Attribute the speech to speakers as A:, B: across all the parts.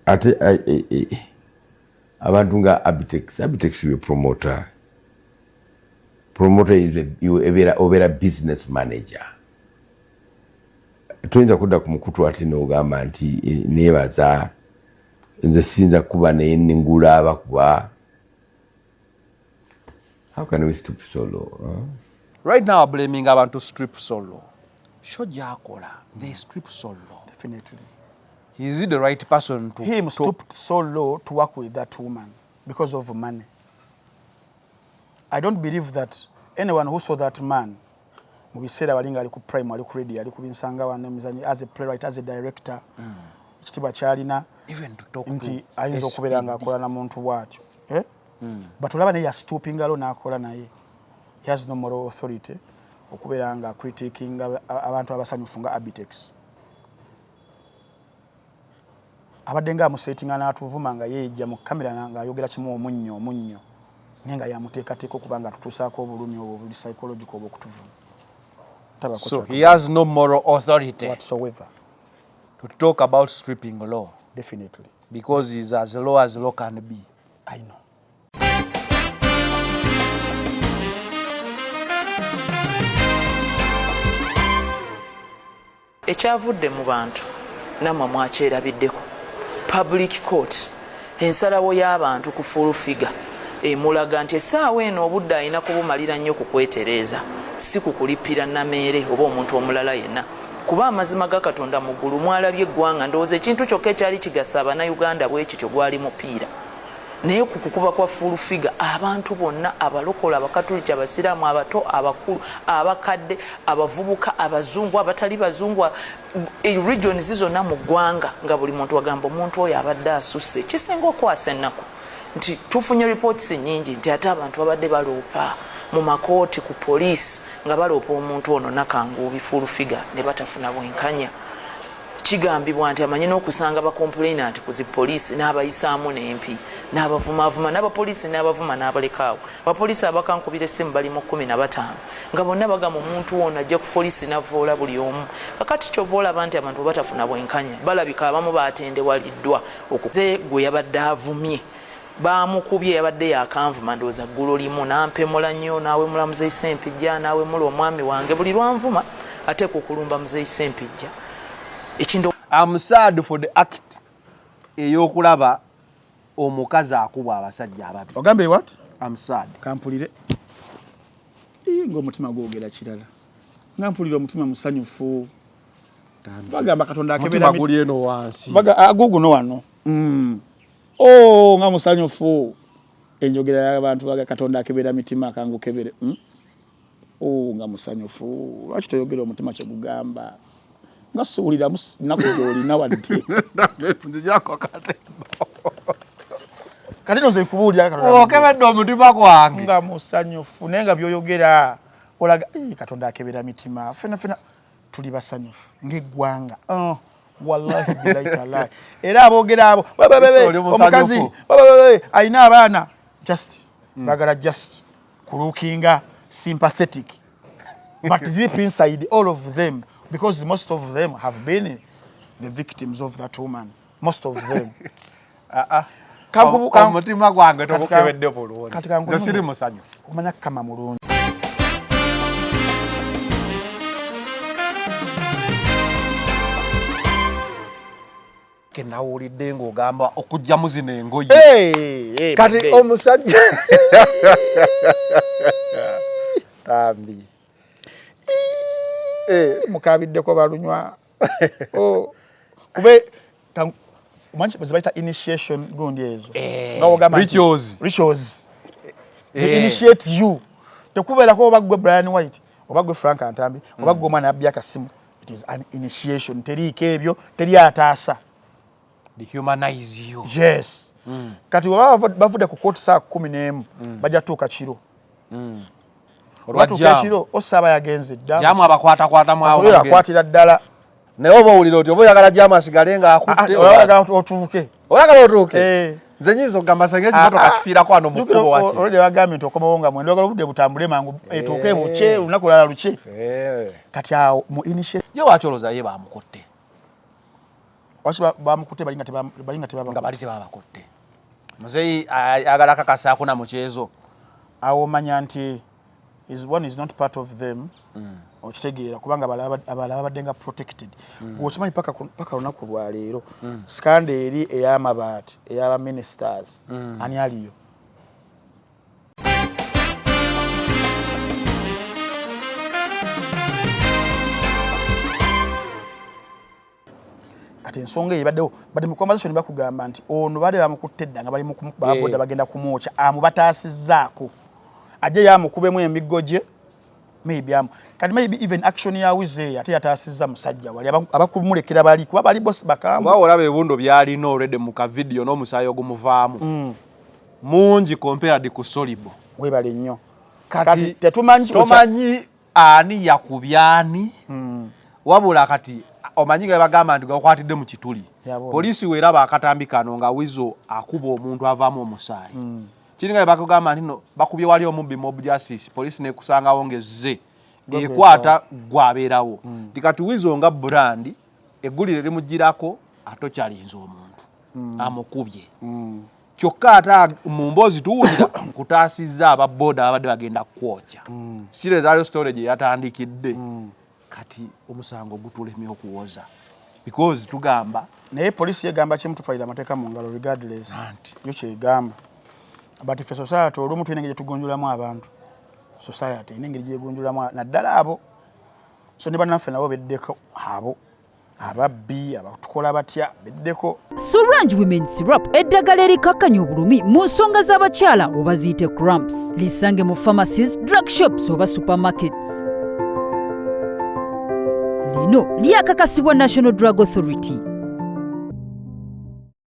A: ate abantu nga Abitex we promoter is a business manager. Tuyinza kudda ku mukutu ati n'ogamba nti neebaza nze siyinza kuba naye ningula abakuba. How can we stoop so low?
B: Right now, blaming abantu to strip so low. Shojakola, they strip so low.
C: Definitely.
B: Is he the right person to...
C: Him stooped so low to work with that woman because of money. I don't believe that anyone who saw that man, we said walinga ali ku prime, ali ku radio, ali ku binsanga wanamizanyi as a playwright, as a director, ekitiba kyalina,
B: even to talk
C: nti
B: to
C: ayinza okubeera nga akola na muntu bwatyo. But olaba naye stooping alo n'akola naye. He has no moral authority okubeera nga critiquing abantu abasanyufu nga Abitex. Abadde nga amusetinga n'atuvuma nga yeejja mu kamera nga ayogera kimu omunnyo naye nga yamuteekateeka okuba nga tutuusaako obulumi obwo buli psychological obw'okutuvuma.
B: So he has no moral authority
C: whatsoever
B: to talk about stripping law.
C: Definitely.
B: Because he's as low can be.
C: I know.
D: Ekyavudde mu bantu namwe mwakyerabiddeko. Public court ensalawo y'abantu ku full figure emulaga nti essaawa eno obudde alina kubumalira nnyo ku kwetereeza si kukulipira nameere oba omuntu omulala yenna kuba amazima ga Katonda mu ggulu mwalabye eggwanga ndowooza ekintu kyokka ekyali kigasa Abannayuganda bwe kityo gwali mupiira naye ku kukuba kwa full figure abantu bonna abalokola abakatoliki abasiraamu abato abakulu abakadde abavubuka abazungu abatali bazungu regions zonna mu ggwanga nga buli muntu agamba omuntu oyo abadde asusse kisinga okwasa ennaku nti tufunye reports nnyingi nti ate abantu babadde baloopa mu makooti ku poliisi nga baloopa omuntu ono nakanguubi full figure ne batafuna bwenkanya. Kigambibwa nti amanyi n'okusanga bakomplainant ku zipoliisi n'abayisaamu n'empi n'abavumaavuma n'abapoliisi n'abavuma n'abalekaawo bapoliisi abakankubira essimu bali mu 15 nga bonna bagamba omuntu ono ajja ku poliisi n'avoola buli omu. Kakati kyova olaba nti abantu batafuna bwenkanya balabika abamu baatendewaliddwa okuze gwe yabadde avumye bamukubye yabadde yakanvuma ndowooza ggulo limu n'ampemola nnyo naawe mula Muzeeyi Ssempijja naawe mula omwami wange buli lwanvuma ate kukulumba Muzeeyi Ssempijja.
B: I'm sad for the act eyokulaba omukazi akubwa abasajja ababi.
C: Ogambe what?
B: I'm sad.
C: Kampulire. Ngo omutima gwogera kirala. Ngampulire omutima musanyufu. Bagamba Katonda akebera
B: mutima guli eno wansi.
C: Baga agugu no wano. Oh nga musanyufu. Enjogera y'abantu baga Katonda akebera mitima kangu kebere. Oh nga musanyufu. Lwaki toyogera omutima kye gugamba? Ngasuulira nakujoli nawadde
B: nzijako katembo
C: kati noze kubuulira
B: okebedde omutima gwange
C: nga musanyufu naye nga byoyogera olaga Katonda akebera mitima fena tuli basanyufu ng'eggwanga wallahi billahi taala era aboogera abo omukazi alina abaana just bagala just kulukinga sympathetic but deep inside all of them, because most of them have been the victims of that woman. Most of them.
B: Omutima gwange togukebedde bulungi. Nze siri musanyufu.
C: Omanya kama mulungi.
B: Kenawulidde ng'ogamba okujjamu zino engoye. Kati omusajja tambi
C: mukabiddeko balunywa kube manchi bazibaita initiation gundi ezo ngawogamba rituals they initiate you tekubera ko bagwe Brian White obagwe Frank Antambi obagwe omwana abya kasimu. It is an initiation teri kebyo teri atasa
B: dehumanize you.
C: Yes. Kati bavude ku court saa 10 bajja tuka kiro Olwatu kachiro osaba yagenze ddamu.
B: Jamu abakwata mwawo.
C: Oyo akwatira ddala.
B: Naye oba owulira oti oba oyagala jamu asigalenga akutte.
C: Oyagala otuuke.
B: Oyagala otuuke. Nze nyizo gamba senge kimotoka kifiirako wano mu kkubo waki.
C: Olwede bagambye nti okomawo nga mwendo ogala obudde butambule mangu etuuke buche olunaku lala luche. Kati awo mu initiate.
B: Yo wakyoloza ye bamukotte.
C: Wachi bamukutte balinga tebaba
B: nga bali tebabakutte. Muzeyi ayagala kakasaako na muchezo.
C: Awo manya nti one is not part of them. Okitegeera kubanga abalaba badenga protected. Gwokimanyi paka lunaku lwa leero. Scandal eri ey'amabaati ey'aba ministers. Ani aliyo? Kati ensonga ebaddewo bali mu conversation bakugamba nti ono bali bamukutte dda nga bali mu baboda bagenda kumwocha amubataasizzaako ajja yamukubemu emiggo gye maybe even action ya wize ate yataasizza musajja wali abakumulekera bali kuba bali boss bakamu
B: olaba ebibundo byalina already mu ka video n'omusaayi ogumuvaamu mungi compared ku Solibo.
C: Webale nnyo kati tetumanyi
B: ani yakubyani wabula kati omanyi nga bagamba nti gakwatidde mu kituli. Polisi weeraba akatambi kano nga wizo akuba omuntu avaamu omusaayi. Kiringa bakugamba nti no bakubye wali omubbi mob justice polisi ne kusangawo ngezze ekwata gwabeerawo. Tikati wizo nga brand eggulire limugirako atokyalinza omuntu amukubye. Kyokka ata mu mboozi tuwulira kutaasizza ababoda abadde bagenda kwocha. Sire zaaliyo storage yatandikidde. Kati omusango gutulemye okuwoza because tugamba
C: naye polisi yegamba kimu tutwalira amateeka mu ngalo regardless yo kyegamba but if society olumu tulina engeri tugonjulamu abantu society n'engeri gyegonjulamu naddala abo so ne bannaffe nabo beddeko abo ababbi abatukola batya beddeko.
E: Sorange Women Syrup eddagala erikakkanya obulumi mu nsonga z'abakyala oba ziyite cramps lisange mu pharmacies, drug shops oba supermarkets. Lino lyakakasibwa National Drug Authority.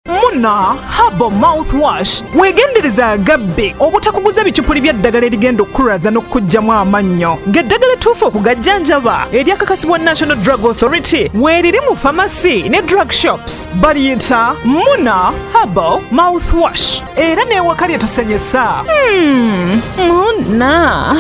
F: Muna Herbal Mouthwash wegendereza agabbe obutakuguza bikyupuli by'eddagala erigenda okukulaza n'okugyamu amannyo ng'eddagala ettuufu okugajjanjaba eryakakasibwa National Drug Authority weeriri mu pharmacy ne drug shops baliyita Muna Herbal Mouthwash era n'ewaka lyetusenyesa. Muna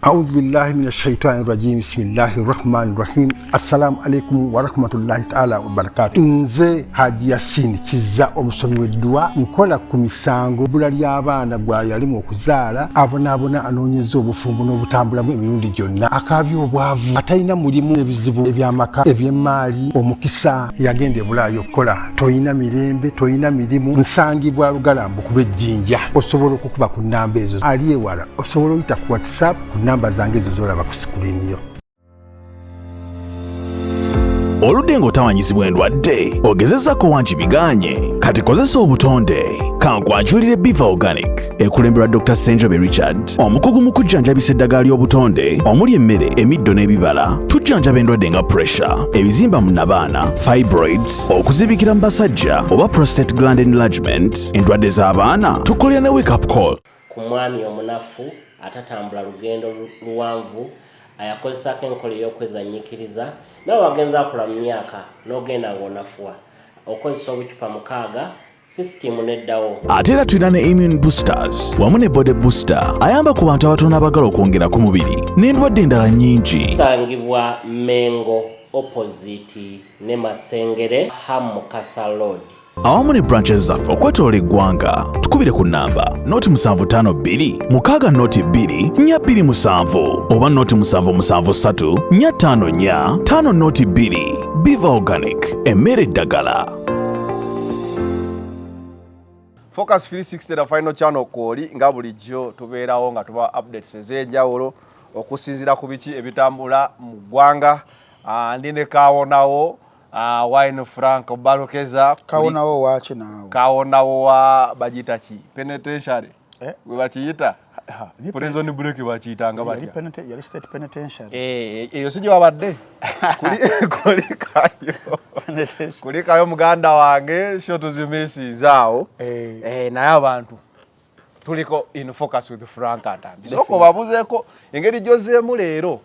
G: أعوذ بالله من الشيطان الرجيم بسم الله الرحمن الرحيم السلام عليكم ورحمة الله تعالى وبركاته nze Haji Yasin Kiza omusomi w'eddwa nkola ku misango bula ly'abaana gwa yalimu okuzaala abonaabona anoonyeza obufumbo n'obutambulamu emirundi gyonna akaabya obwavu atalina mulimu ebizibu eby'amaka eby'emmaali omukisa yagenda ebulaayo okukola toyina mirembe toyina mirimu nsangibwa lugalambu ku lw'ejjinja osobola okukuba ku nnamba ezo ali ewala osobola oyita ku WhatsApp namba zange ezo zolaba ku sikulini yo.
H: Oludde ng'otawanyizibwa endwadde ogezezzaako wangi biganye kati kozesa obutonde kankwanjulire Biva Organic ekulemberwa Dr. Senjobe Richard omukugu mu kujjanjabisa eddagala ly'obutonde omuli emmere emiddo n'ebibala tujjanjaba endwadde nga pressure ebizimba mu nabaana fibroids okuzibikira mu basajja oba prostate gland enlargement endwadde z'abaana tukolera ne wake up call
I: ku mwami omunafu atatambula lugendo luwanvu ayakozesako enkola ey'okwezannyikiriza nawe wagenza akula mu myaka n'ogenda ng'onafuwa okozesa obucupa 6 sisitimu neddawo.
H: Ate era tulina ne immune boosters wamu ne body booster ayamba ku bantu abatono abagala okwongera ku mubiri n'endwadde endala nnyingi.
I: Tusangibwa Mengo opposite ne Masengere Hamukasa Road.
H: Awamu ne branches zaffe okwetoola eggwanga tukubire ku nnamba noti 752 6 noti 2 427 oba noti 773 454 5 noti 2. Biva Organic emmere eddagala.
B: Focus 360 na final channel kooli nga bulijjo tubeerawo nga tuba updates ez'enjawulo okusinziira ku biki ebitambula mu ggwanga. Ndine Kawonawo Wine Frank Balokeza
C: Kawonawo wache nawo
B: Kawonawo wa bajita ki penitentiary we bachiyita prison break bachiyitanga batya
C: yali state penitentiary
B: eyo sije wabadde kuli kayo muganda wange sho tuzimisi zao naye abantu tuliko in focus with Frank Atambi soko babuzeko engeri jozeemu leero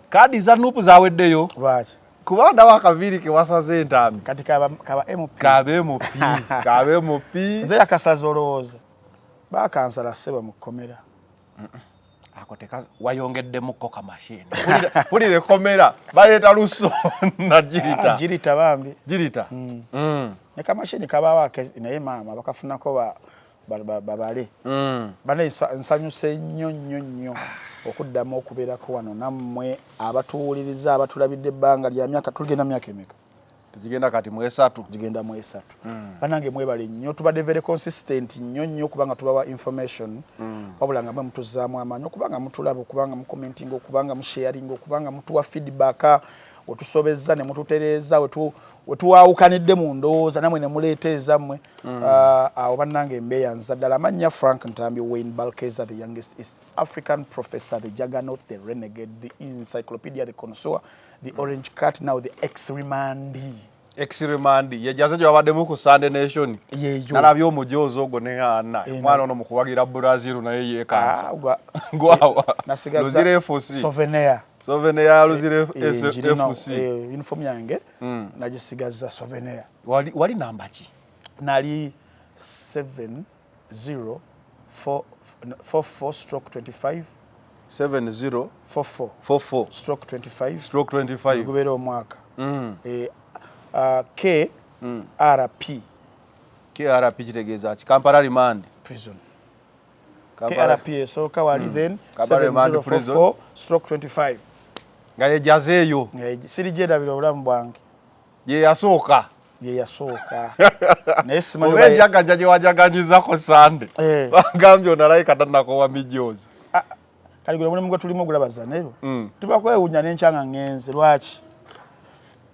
B: kadi za nupu zaweddeyo
C: right
B: kubanda wakabiri ke wasaze entambi
C: kati kaba MP
B: kabe MP
C: nze yakasazoloza bakansala seba mukomera
B: akoteka wayongeddemuko kamashini pulire komera baleeta luso na jirita
C: jirita bambi
B: jirita
C: ne kamashini kabawa naye maama bakafunako babale bane nsanyuse nnyo okuddamu okubeerako wano nammwe abatuwuliriza abatulabidde ebbanga lya myaka tugenda myaka emeka
B: tugenda kati mu 3
C: tugenda mu 3 banange mwebale nnyo tubadde very consistent nnyo kubanga tubawa information wabula nga mwe mutuzaamu amaanyi okubanga mutulaba okubanga mucommenting okubanga musharing okubanga mutuwa feedback wetusobezza ne mututereeza wetuwaawukanidde mu ndowooza namwe ne muleeta ezammwe awo bannange mbeeyanza ddala amannya Frank Ntambi Wayne Balkeza, the youngest East African professor, the juggernaut, the renegade, the encyclopedia, the connoisseur, the orange cat, now the ex-remandee.
B: Ex-remandee yejaze gye wabaddemu ku Sunday Nation nalabye omujoozi ogwo ne ana mwana ono mu kuwagira Brazil naye yeekansa gwawa luzire FC souvenir luzire FC
C: uniform yange nagisigaza souvenir
B: wali namba ki
C: nali 7044/25
B: 7044/25
C: gubera omwaka KRP
B: kitegeeza ki Kampala Remand
C: Prison KRP esooka wali then 7044/25
B: nga yejazeeyo
C: sirigyendabira obulamu bwange
B: ye yasooka
C: naye simanyi
B: enjagaja gye wajaganyizako Sande bagambye onalayika tannakowa mijoozi
C: kali gwe mulimu gwe tulimu ogulabaza nayo tubakwewunya n'enkyanga ngenze lwaki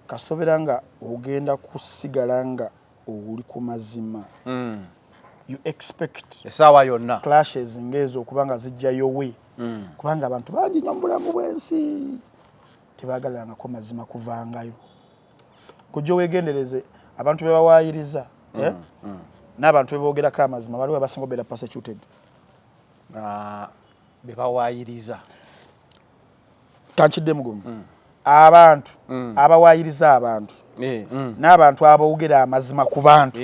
C: kasitobera nga ogenda kusigala nga oli ku mazima you expect
B: esaawa yonna
C: clashes ng'ezo okubanga zijjayo we kubanga abantu bangi nnyo mu bulamu bw'ensi tebaagalangako mazima kuvangayo kujja weegendereze abantu be bawaayiriza n'abantu be boogerako amazima waliwo abasinga obeera persecuted
B: be bawaayiriza
C: tankidde mugumu abantu abawaayiriza abantu n'abantu aboogera amazima ku bantu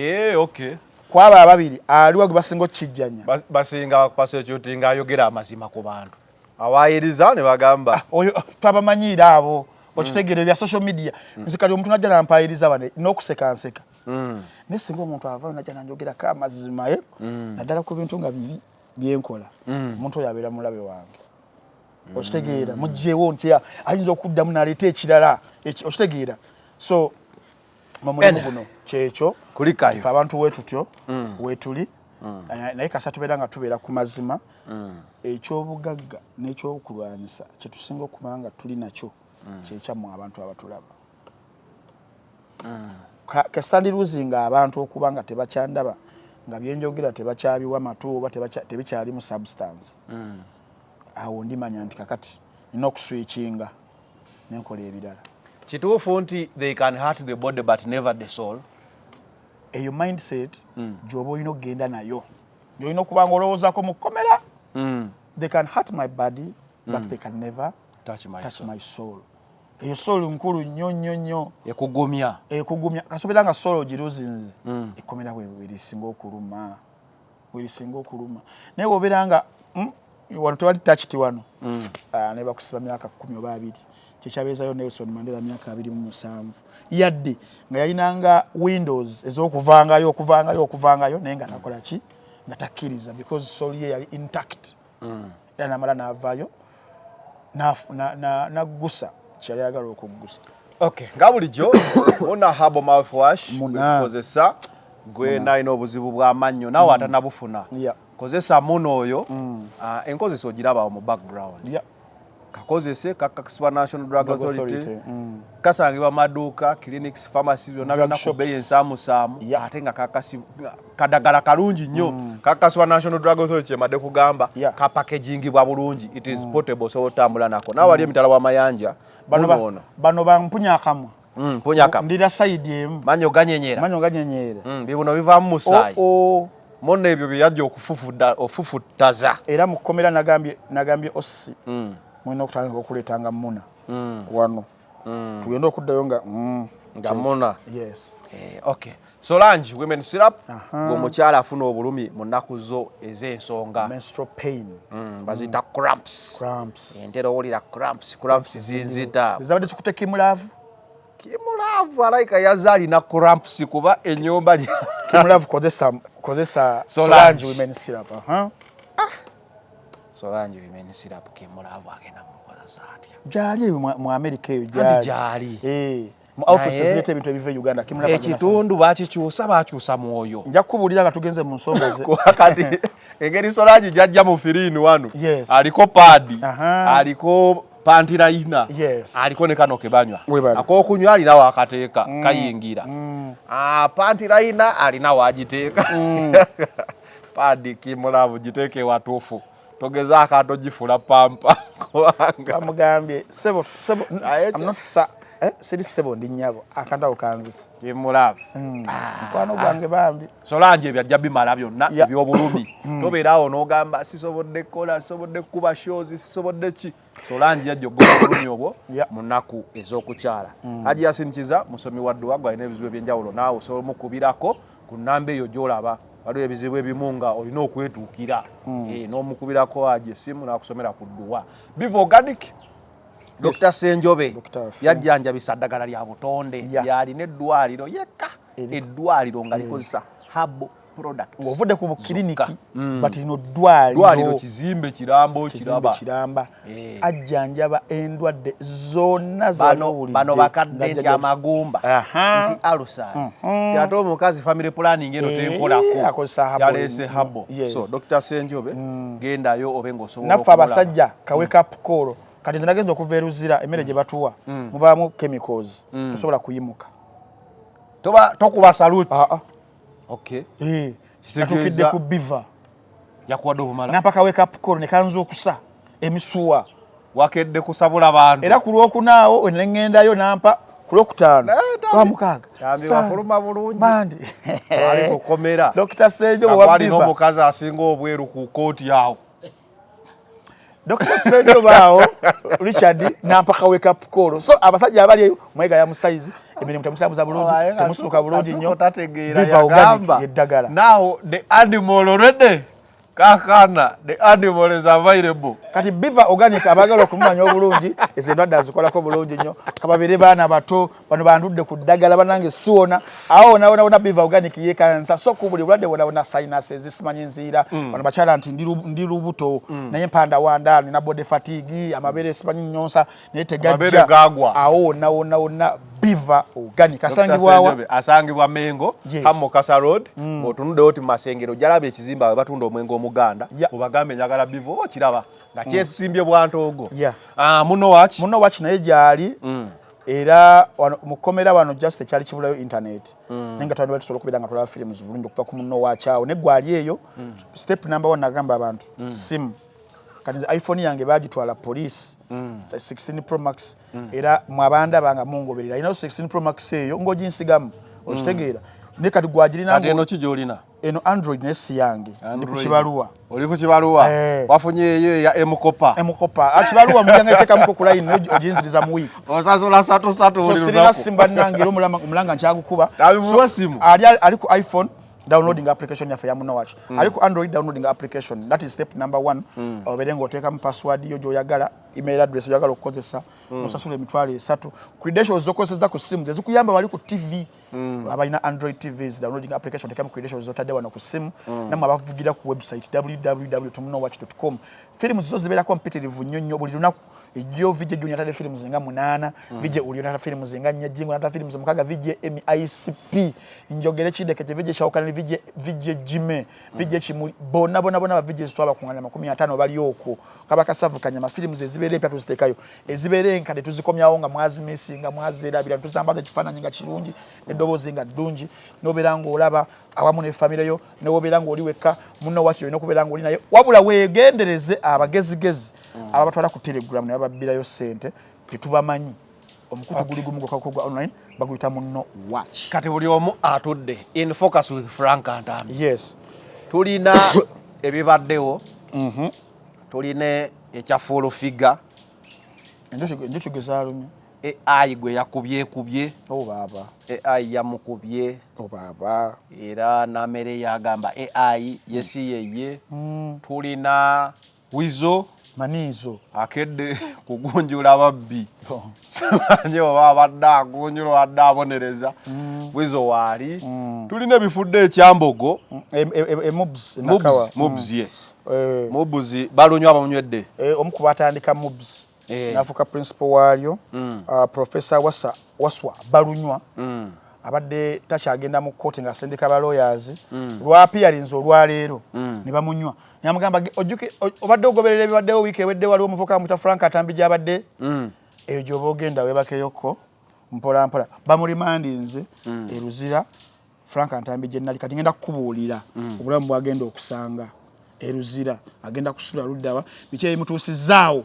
C: kwaba ababiri aliwo gwe basinga okukijjanya
B: basinga persecuting nga ayogera amazima ku bantu awaayiriza ne bagamba
C: oyo twabamanyiire abo okitegeera bya social media nze kali omuntu najja nampayiriza bane n'okuseka nseka naye singa omuntu avaayo najja nanjogerako amazima naddala ku bintu nga bibi byenkola omuntu oyo abeera mulabe wange okitegeera mugjeewo nti ayinza okuddamu naleeta ekirala okitegeera so mulimu guno kyekyo ife abantu wetutyo wetuli naye kasa tubeera nga tubeera ku mazima ekyobugagga n'ekyokulwanisa kyetusinga okuba nga tuli nakyo kyekyammwe abantu abatulaba kasandiruzinga abantu okuba nga tebakyandaba nga byenjogera tebakyabiwa matu oba tebikyali mu substance awo ndimanya nti kakati nina okuswikinga nenkola ebirala
B: kituufu nti they can hurt the body but never the soul
C: eyo mindset gyoba olina okugenda nayo gyolina okuba nga olowoozaako mu kkomera they can hurt my body but they can never touch my soul eyo soul nkulu nnyo
B: ekugumya
C: kasobera nga soul ogiruzinze ekkomera werisinga okuluma naye wobeera nga wano tewali touchiti wano ne bakusiba myaka 10 oba 2 kyekyabeezayo Nelson Mandela myaka 27 yadde nga yalinanga windows ez'okuvangayo naye nga takola ki nga takkiriza because soul ye yali intact era namala n'avaayo n'aggusa kyali ayagala okuggusa
B: nga bulijjo muna Herbal Mouthwash kozesa gwe nalina obuzibu bw'amannyo naawe atanabufuna kozesa muno oyo enkozesa ogiraba mu background kakozese kakakisibwa National Drug Authority kasangibwa maduuka clinics pharmacies byonna byonna ku bbeeyi ensaamusaamu ate nga kadagala kalungi nnyo kakakisibwa National Drug Authority emadde kugamba kapakagingibwa bulungi it is portable so otambula nako naawe wali emitala w'amayanja
C: bano bampunya akamwa ndira side emu
B: manyo ganyenyera bibuno bivaamu musaayi monna ebyo byeyajja okufufutaza
C: era mu kkomera nagambye ossi mulina okutandika okuleetanga muna wano tugenda okuddayo nga
B: muna Solange women syrup omukyala afuna obulumi mu nnaku zo ez'ensonga
C: menstrual pain
B: bazita cramps entera owulira cramps zinzita
C: zabadde zikute Kimulaavu
B: alayika yazze alina cramps kuba ennyumba
C: Kimulaavu kozesa Solange women syrup
B: Solange women syrup Kimulaavu agenda mukozesa atya
C: gyali mu America eyo
B: gyali
C: mu offices zete ebintu ebiva Uganda Kimulaavu
B: ekitundu bakyusa mwoyo
C: nja kubuulira nga tugenze mu nsonga ze
B: kati engeri Solange jajja mu firiini wano aliko paadi aliko pantirayina aliko ne kano ke banywa ak'okunywa alinawo akateeka kayingira pantirayina alinawo agiteeka paadi Kimulaavu giteeke watuufu togezaako atogifula pampa
C: kamugambye sebo I'm not siri sebo ndi nnyabo akandawo kanzisa
B: Kimulaavu
C: mukwano gwange bambi
B: Solange ebyajja bimala byonna ebyobulumi tobeeraawo n'ogamba sisobodde kukola sisobodde kukuba shows sisobodde ki Solange yajja okugoba obulumi obwo mu nnaku ez'okukyala Haji Yasin Kiza musomi wa dduwa gwalina ebizibu ebyenjawulo naawe osobola omukubirako ku nnamba eyo gy'olaba waliwo ebizibu ebimu nga olina okwetuukira n'omukubirako Haji essimu n'akusomera ku dduwa Biva Organic Dr. Senjobe yajjanjabisa ddagala lya butonde lyalina eddwaliro yekka eddwaliro nga likozesa herbal products
C: ovudde ku kiliniki but lino ddwaliro
B: kizimbe kiramba
C: ajjanjaba endwadde zonna z'abawulidde
B: bano bakadde nti amagumba nti ulcers ate omukazi family planning eno tenkolako yaleese herbal so Dr. Senjobe gendayo obe ng'osobola
C: naffe abasajja kaweka pukolo kati zinagenza okuva eruzira emmere gye batuwa mubaamu chemicals tosobola kuyimuka
B: tokuba saluti
C: okay natukidde ku Biva
B: yakuwadde obumala
C: nampaka wake up call ne kanza okusa emisuwa
B: wakedde kusabula bantu
C: era ku lwokunaawo nengendayo nampa ku lwokutaano lwa mukaaga
B: wafuluma bulungi
C: mandi
B: ali kukomera
C: Dr. Senjobe wa Biva
B: n'omukazi asinga obweru ku kooti yawo
C: Dr. Senjobe awo Richard nampaka wake up call so abasajja abali eyo mwega ya musaizi emirimu temusabuza bulungi temusuka bulungi nnyo
B: Biva Organic
C: yeddagala
B: now the animal already kakana the animal is available
C: kati Biva Organic abagala okumanya obulungi ezendwadde azikolako bulungi nnyo kababire baana bato bano bandudde ku ddagala banange siwona awo naona Biva Organic yekansa so ku buli bulwadde wona sinus ezisimanyi nziira bano bakyala nti ndi lubuto naye mpanda wanda nina body fatigue amabere simanyi nyonsa naye tegajja awo naona Biva Organic
B: asangibwa Mengo Hamo Kasa Road otunudde oti Masengero jalaba ekizimba batunda omwengo omuganda obagambe njagala Biva okiraba nga kyesimbye bwantogo muno
C: watch naye gyali era mukomera wano just ekyali kibulayo internet nenga tawandi batusobola okubira nga tulaba films bulungi okuva ku muno wakyawo ne gwali eyo step number 1 nagamba abantu sim kati iPhone yange bagitwala police 16 Pro Max era mwabanda banga mungoberera ino 16 Pro Max eyo ngoginsigamu okitegeera ne kati gwagirina
B: ate eno kijolina
C: eno Android nesi yange ndi ku kibaluwa
B: oli ku kibaluwa wafunye eyo ya M-Kopa
C: kibaluwa mujanga iteka muko ku line oginziriza mu week
B: osasola sato
C: so sirina simba nange omulanga nkyagukuba
B: simu
C: ali ku iPhone downloading application yafe ya Muno Watch ali ku Android downloading application that is step number 1 oberengo oteka mu password yo joyagala email address joyagala okukozesa osasula emitwalo 3 credentials zokozesa ku simu zikuyamba bali ku TV abalina Android TVs downloading application oteka mu credentials zotadde wano ku simu namwe abavugira ku website www.munowatch.com films zo zibeera competitive nnyo buli lunaku ejjo video junior tade films nga 8 video uli tade films nga 4 jingo tade films mukaga video MICP njogere chideke video shawukana video jime video chimuli bona video zitwaba kunganya 15 bali oko kabaka savu kanyama films ezibere pya tuzitekayo ezibere nkade tuzikomyawo nga mwazi Messi nga mwazera bila tuzambaza kifananyi nga kirungi edobozi nga ddungi noberango olaba awamu ne family yo ne woberango oli weka Muno Watch yo nokuberango oli nayo wabula wegendereze abagezigezi abatwala ku Telegram ne babirayo sente tetubamanyi omukutu guli gumu gwa online baguyita Muno Watch
B: kati buli omu atudde in focus with Frank Antami
C: yes
B: tulina ebibaddewo tulina ekya full figure
C: enjocho gezalumye
B: AI gwe yakubye
C: baba
B: AI yamukubye
C: baba
B: era namere yagamba AI yesi yeye tulina wizo
C: manizo
B: akedde kugunjula ababbi nyo babadda agunjula adda abonereza wizo wali tulina ebifudde ekyambogo mobs yes mobs balunywa bamunywedde
C: omukuba atandika mobs nafuka principal walyo professor waswa balunywa abadde takyagenda mu court nga sendika ba lawyers lwa appearance olwaleero ne bamunywa nyamugamba ojuke obadde ogoberera ebibaddewo wiiki ewedde waliwo omuvuka muta Frank Atambija abadde eyo gyoba ogenda webakeyoko mpola mpola bamurimandinze eruzira Frank Atambija nali kati ngenda kukubuulira obulamu bwagenda okusanga eruzira agenda kusula luddawa biki ebimutuusizaawo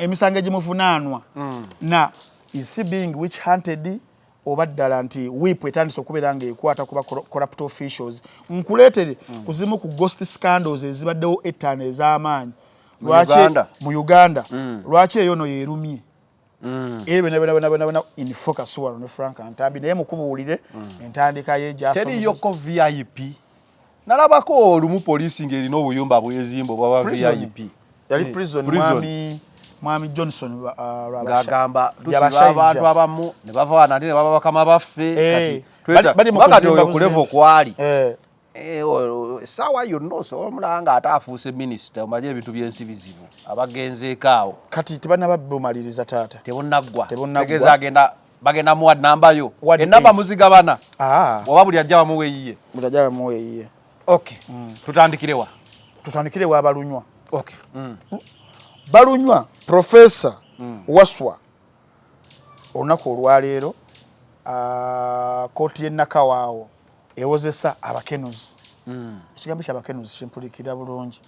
C: emisango egimuvunaanwa na is he being witch hunted oba ddala nti whip etandise okubeera nga ekwata kuba corrupt officials nkuleetere kuzimu ku ghost scandals ezibaddewo ettaano ez'amaanyi mu Uganda lwaki eyo no yeerumye ebyo in focus wano ne Frank Antambi naye mukubuulire entandika
B: teriyoko VIP nalabako olumu poliisi ng'erina obuyumba bwezimbo bwaba VIP
C: yali prison Mwami Johnson
B: gagamba tusiba abantu abamu ne bava nati ne baba bakama baffe kati bakati oyo kulevo kwali sawa yonno so omulanga atafuuse minister omaje ebintu byensi bizibu abagenzeekaawo
C: kati tebana babbumaliriza taata
B: tebonnaggwa tegeza bagenda muwa namba yo enamba muzigabana waba buli ajja bamuweeyiye
C: mutajja bamuweeyiye
B: okay tutandikirewa
C: abalunywa
B: okay
C: balunywa professor waswa olunaku olwaleero kooti y'ennakawaawo ewozesa abakenuzi ekigambo ky'abakenuzi kimpulikira bulungi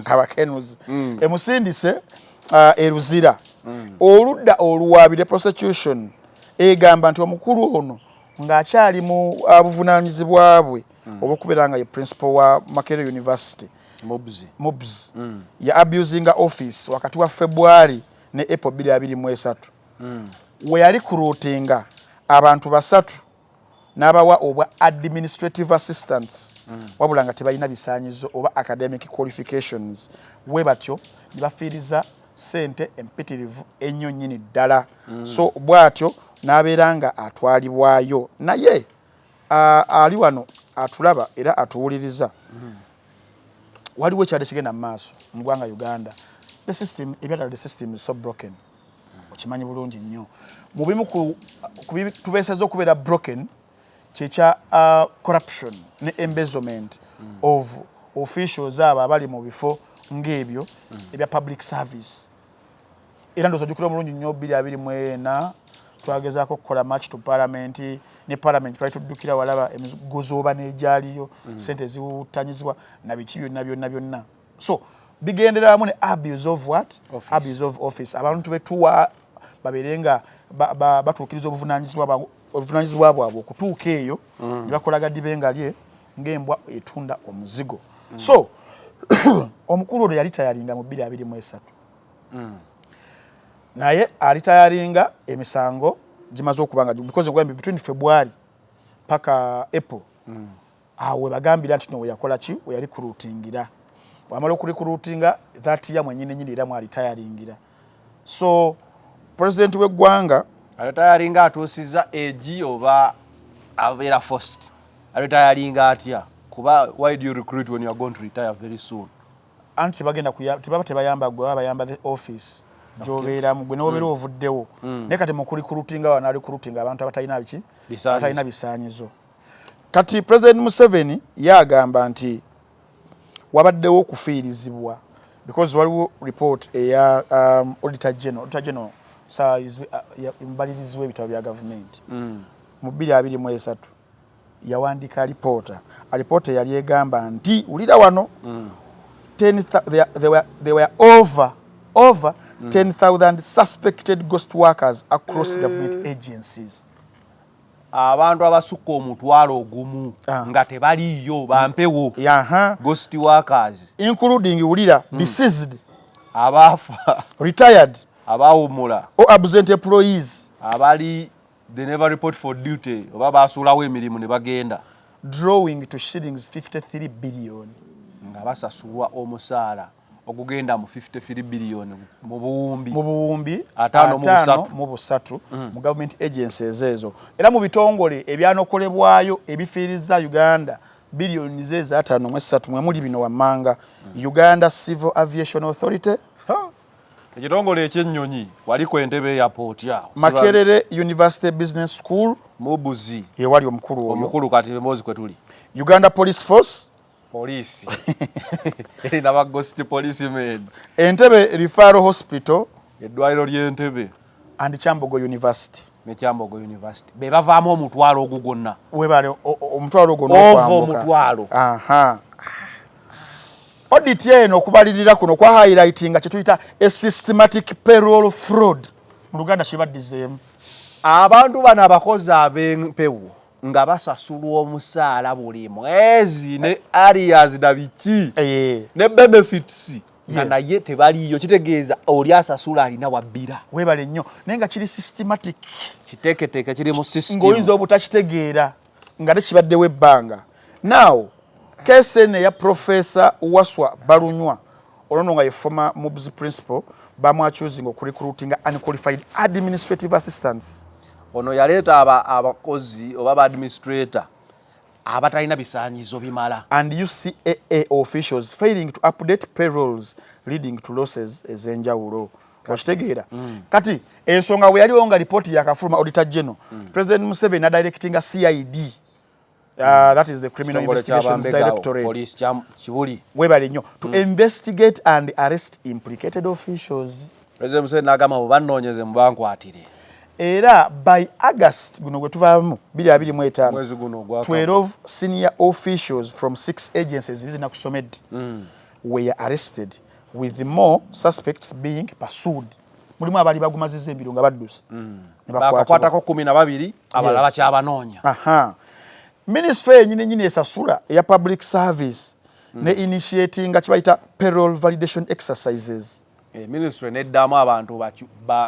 C: abakenuzi emusindise eruzira oludda oluwaabire prosecution egamba nti omukulu ono ng'akyali mu buvunaanyizibwa bwe obw'okubeera nga ye principal wa Makerere University mobs ya abusing office wakati wa February ne April 2023 we yali kurutinga abantu basatu n'abawa obwa administrative assistants wabula nga tebalina bisaanyizo oba academic qualifications we batyo nibafiiriza sente empitirivu ennyo nnyini ddala so bwatyo n'abeera nga atwalibwayo naye ali wano atulaba era atuwuliriza waliwo ekyadde kigenda mu maaso mu ggwanga Uganda the system is so broken okimanyi bulungi nnyo mu bimu tubeeseza okubeera broken kyekya corruption ne embezzlement of officials abo abali mu bifo ng'ebyo ebya public service era ndowooza ojjukira omulungi nnyo 2024 twagezaako okukola match to parliament ne parliament twali tuddukira walaba emigozooba n'egyaliyo sente ziwutanyizibwa na biki byonna so bigenderamu ne abuse of what abuse of office abantu betuwa babeere nga batuukiriza obuvunaanyizibwa bwabwe okutuuka eyo ne bakolaga dibenga lye ng'embwa etunda omuzigo so omukulu ono yali tayalinga mu 2023 naye alitayalinga emisango gimaze okubanga because between February paka April awe bagambira nti no yakola ki we yali kurutingira wamala okurutinga that year mwenyine era mwali tayalingira so president w'eggwanga
B: alitayalinga atuusiza egi oba avera first alitayalinga atya kuba why do you recruit when you are going to retire very soon
C: anti bagenda tibaba tebayamba gwe bayamba the office jobeera mugwe n'obeera ovuddewo naye kati mukurikurutinga wano ali kurutinga abantu abatalina biki abatalina bisaanyizo kati president Museveni yagamba nti wabaddewo okufiirizibwa because waliwo report eya auditor general mbalirizi w'ebitabo bya gavumenti mu 2023 yawandiika alipoota yali egamba nti ulira wano 10 there were over 10,000 suspected ghost workers across government agencies.
B: Abantu abasukka omutwalo ogumu nga tebaliyo bampewo ghost workers
C: including ulira deceased
B: abafa
C: retired
B: abawumula
C: or absent employees
B: abali they never report for duty oba basuulawo emirimu ne bagenda
C: drawing to shillings 53 billion
B: nga basasulwa omusaala okugenda mu 53 billion mu buwumbi 5
C: mu government agencies ezo era mu bitongole ebyanokolebwayo ebifiiriza Uganda billions eza 5.3 mwe muli bino wammanga Uganda Civil Aviation Authority
B: ekitongole ekyennyonyi waliko Entebbe airport ya
C: Makerere University Business School
B: Mubuzi
C: yewali omukulu
B: kati Mbozi kwe tuli
C: Uganda Police Force
B: Police eri na ghost police men
C: Entebbe Referral Hospital
B: eddwaliro ly'Entebbe
C: and Kyambogo University
B: ne Kyambogo University be bavaamu omutwalo ogwo gwonna
C: webale omutwalo gwonna
B: okwambuka omutwalo
C: aha audit eno okubalirira kuno kwa highlighting kye tuyita a systematic payroll fraud mu Luganda kibaddizeemu
B: abantu bano abakozi ab'empewo nga basasulwa omusaala buli mwezi ne arrears na biki ne benefits nga naye tebaliyo kitegeeza oli asasula alina wabbira
C: webale nnyo naye nga kiri systematic
B: kiteeketeeke kiri mu system
C: ng'oyinza obutakitegeera nga tekibaddewo ebbanga now kese eno eya Professor Waswa Balunywa olwono nga ye former MUBS principal bamwachoosing okurecruiting unqualified administrative assistants
B: ono yaleeta abakozi oba ba administrator abatalina bisaanyizo bimala
C: and UCAA officials failing to update payrolls leading to losses ez'enjawulo wakitegeera kati ensonga bwe yaliwo nga ripooti yakafuluma auditor general President Museveni directing a CID that is the Criminal Investigations Directorate
B: police kibuli
C: webale nnyo to investigate and arrest implicated officials
B: President Museveni n'agamba banoonyeze mu bankwatire
C: era by August guno gwe tuvaamu 2025
B: mwezi guno gwa
C: 12 senior officials from 6 agencies zinakusomedde were arrested with more suspects being pursued mulimu abali bagumaziza embiro nga baddusa
B: bakakwatako 12 abalala bakyabanoonya
C: ministry yenyini esasula eya public service ne initiating kibayita payroll validation exercises
B: ministry neddamu abantu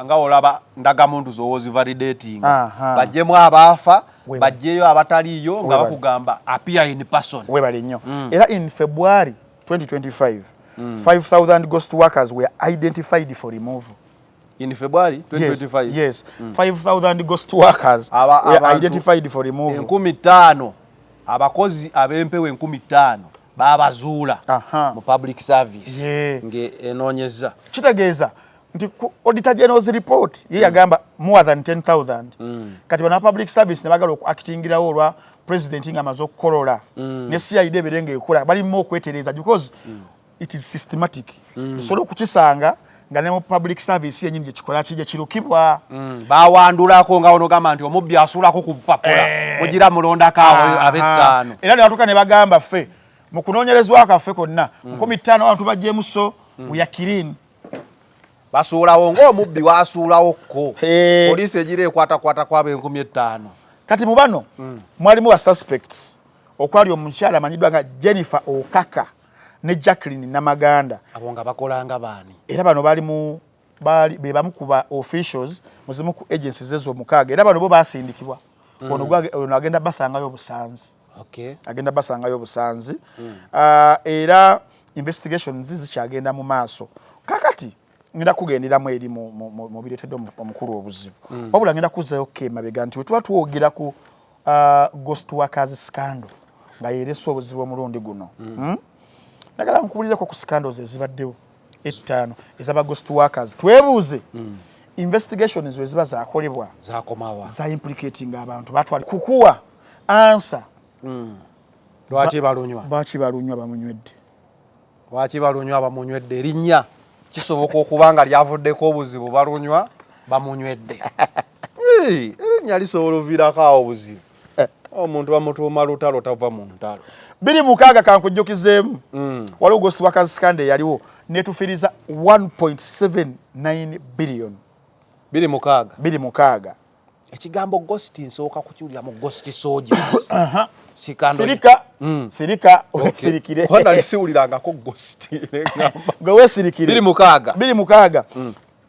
B: nga olaba ndagamuntu zowoozi validating bajjemu abaafa bajjeyo abataliyo nga bakugamba appear in person
C: webale nnyo era in February 2025 5,000 ghost workers were identified for removal
B: in February 2025
C: yes 5,000 ghost workers were identified for removal
B: 15,000 abakozi ab'empewo 15,000 babazuula mu public service nge enoonyeza
C: kitegeeza nti auditor general's report ye yagamba more than 10,000 kati bana public service ne bagala okuactingirawo olwa president nga amaze okukolola ne CID eberenga ekola bali mu okwetereza because it is systematic sobola okukisanga nga ne mu public service yenyini gyekikola kijja kirukibwa
B: bawandulako nga ono gamba nti omubbi asuulako ku bupapula mugira mulondako awo ab'ettaano
C: era ne batuuka ne bagamba ffe mu kunoonyerezwa kaffe konna 15 abantu bajjeemu so uyakirini
B: basuulawo ng'omubbi wasuulawokko poliisi egira ekwatakwata kwaba 15,000
C: kati mu bano mwalimu wa suspects okwali omukyala amanyiddwa nga Jennifer Okaka ne Jacqueline Namaganda
B: abo nga bakolanga baani
C: era bano bali be bamu ku ba officials mu zimu ku agencies ez'omukaaga era bano bo basindikibwa ono agenda basangayo obusanzi agenda basangayo obusanzi era investigations zikyagenda mu maaso kakati ngenda kugenderamu eri mu bireetedde omukulu obuzibu wabula ngenda kuzzayo kemabega nti we tuba twogera ku ghost workers scandal nga yeresa obuzibu omulundi guno nagala nkubulireko ku scandals ezibaddewo 5 ezaba ghost workers twebuuze investigations weziba zakolebwa
B: zakomawa
C: za implicating abantu batwali kukuwa answer
B: lwaki balunywa
C: bamunywedde
B: lwaki balunywa bamunywedde erinnya kisoboka okuba nga lyavuddeko obuzibu balunywa bamunywedde erinnya lisobola oviirako awo obuzibu omuntu bamutuuma lutalo tava mu ntalo
C: 26 kankujjukizeemu waliwo ghost workers scandal yaliwo netufiriza 1.79 billion
B: 26 ekigambo ghost nsooka kukiwulira mu ghost soldiers
C: sirika sirikire
B: wanda lisiwulirangako ghost
C: gwe weesirikire
B: 26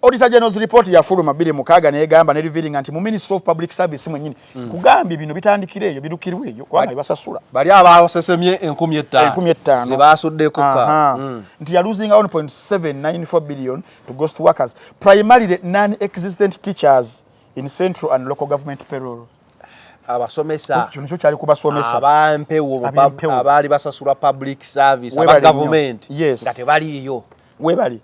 C: Auditor General's report ya fuluma bili mukaga negamba ne revealing anti mu Ministry of Public Service mwenyini kugambye bino bitandikireyo bidukirweyo kwa ibasasula
B: bali abasesemye 15,000 zebasudde kuka
C: nti ya losing 1.794 billion to ghost workers, primarily non-existent teachers in central and local government payroll.
B: Abasomesa
C: kino kyali kubasomesa
B: abampewo abali basasula public service aba government nga tebaliyo
C: webali.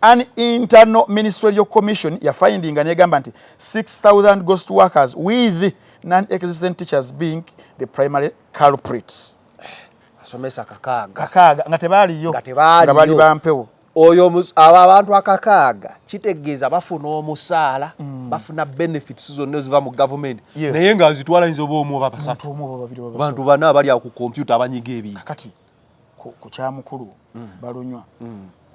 C: An internal ministerial commission ya finding negamba nti 6,000 ghost workers with non-existent teachers being the primary culprits.
B: Asomesa kakaga
C: nga tebaliyo nga bali bampewo.
B: Oyo abantu akakaaga kitegeeza bafuna omusaala bafuna benefits zonna ziva mu government naye nga zitwala nzo bomu babasatu abantu bana bali ku computer abanyiga ebintu
C: kati ku kyamukulu balunywa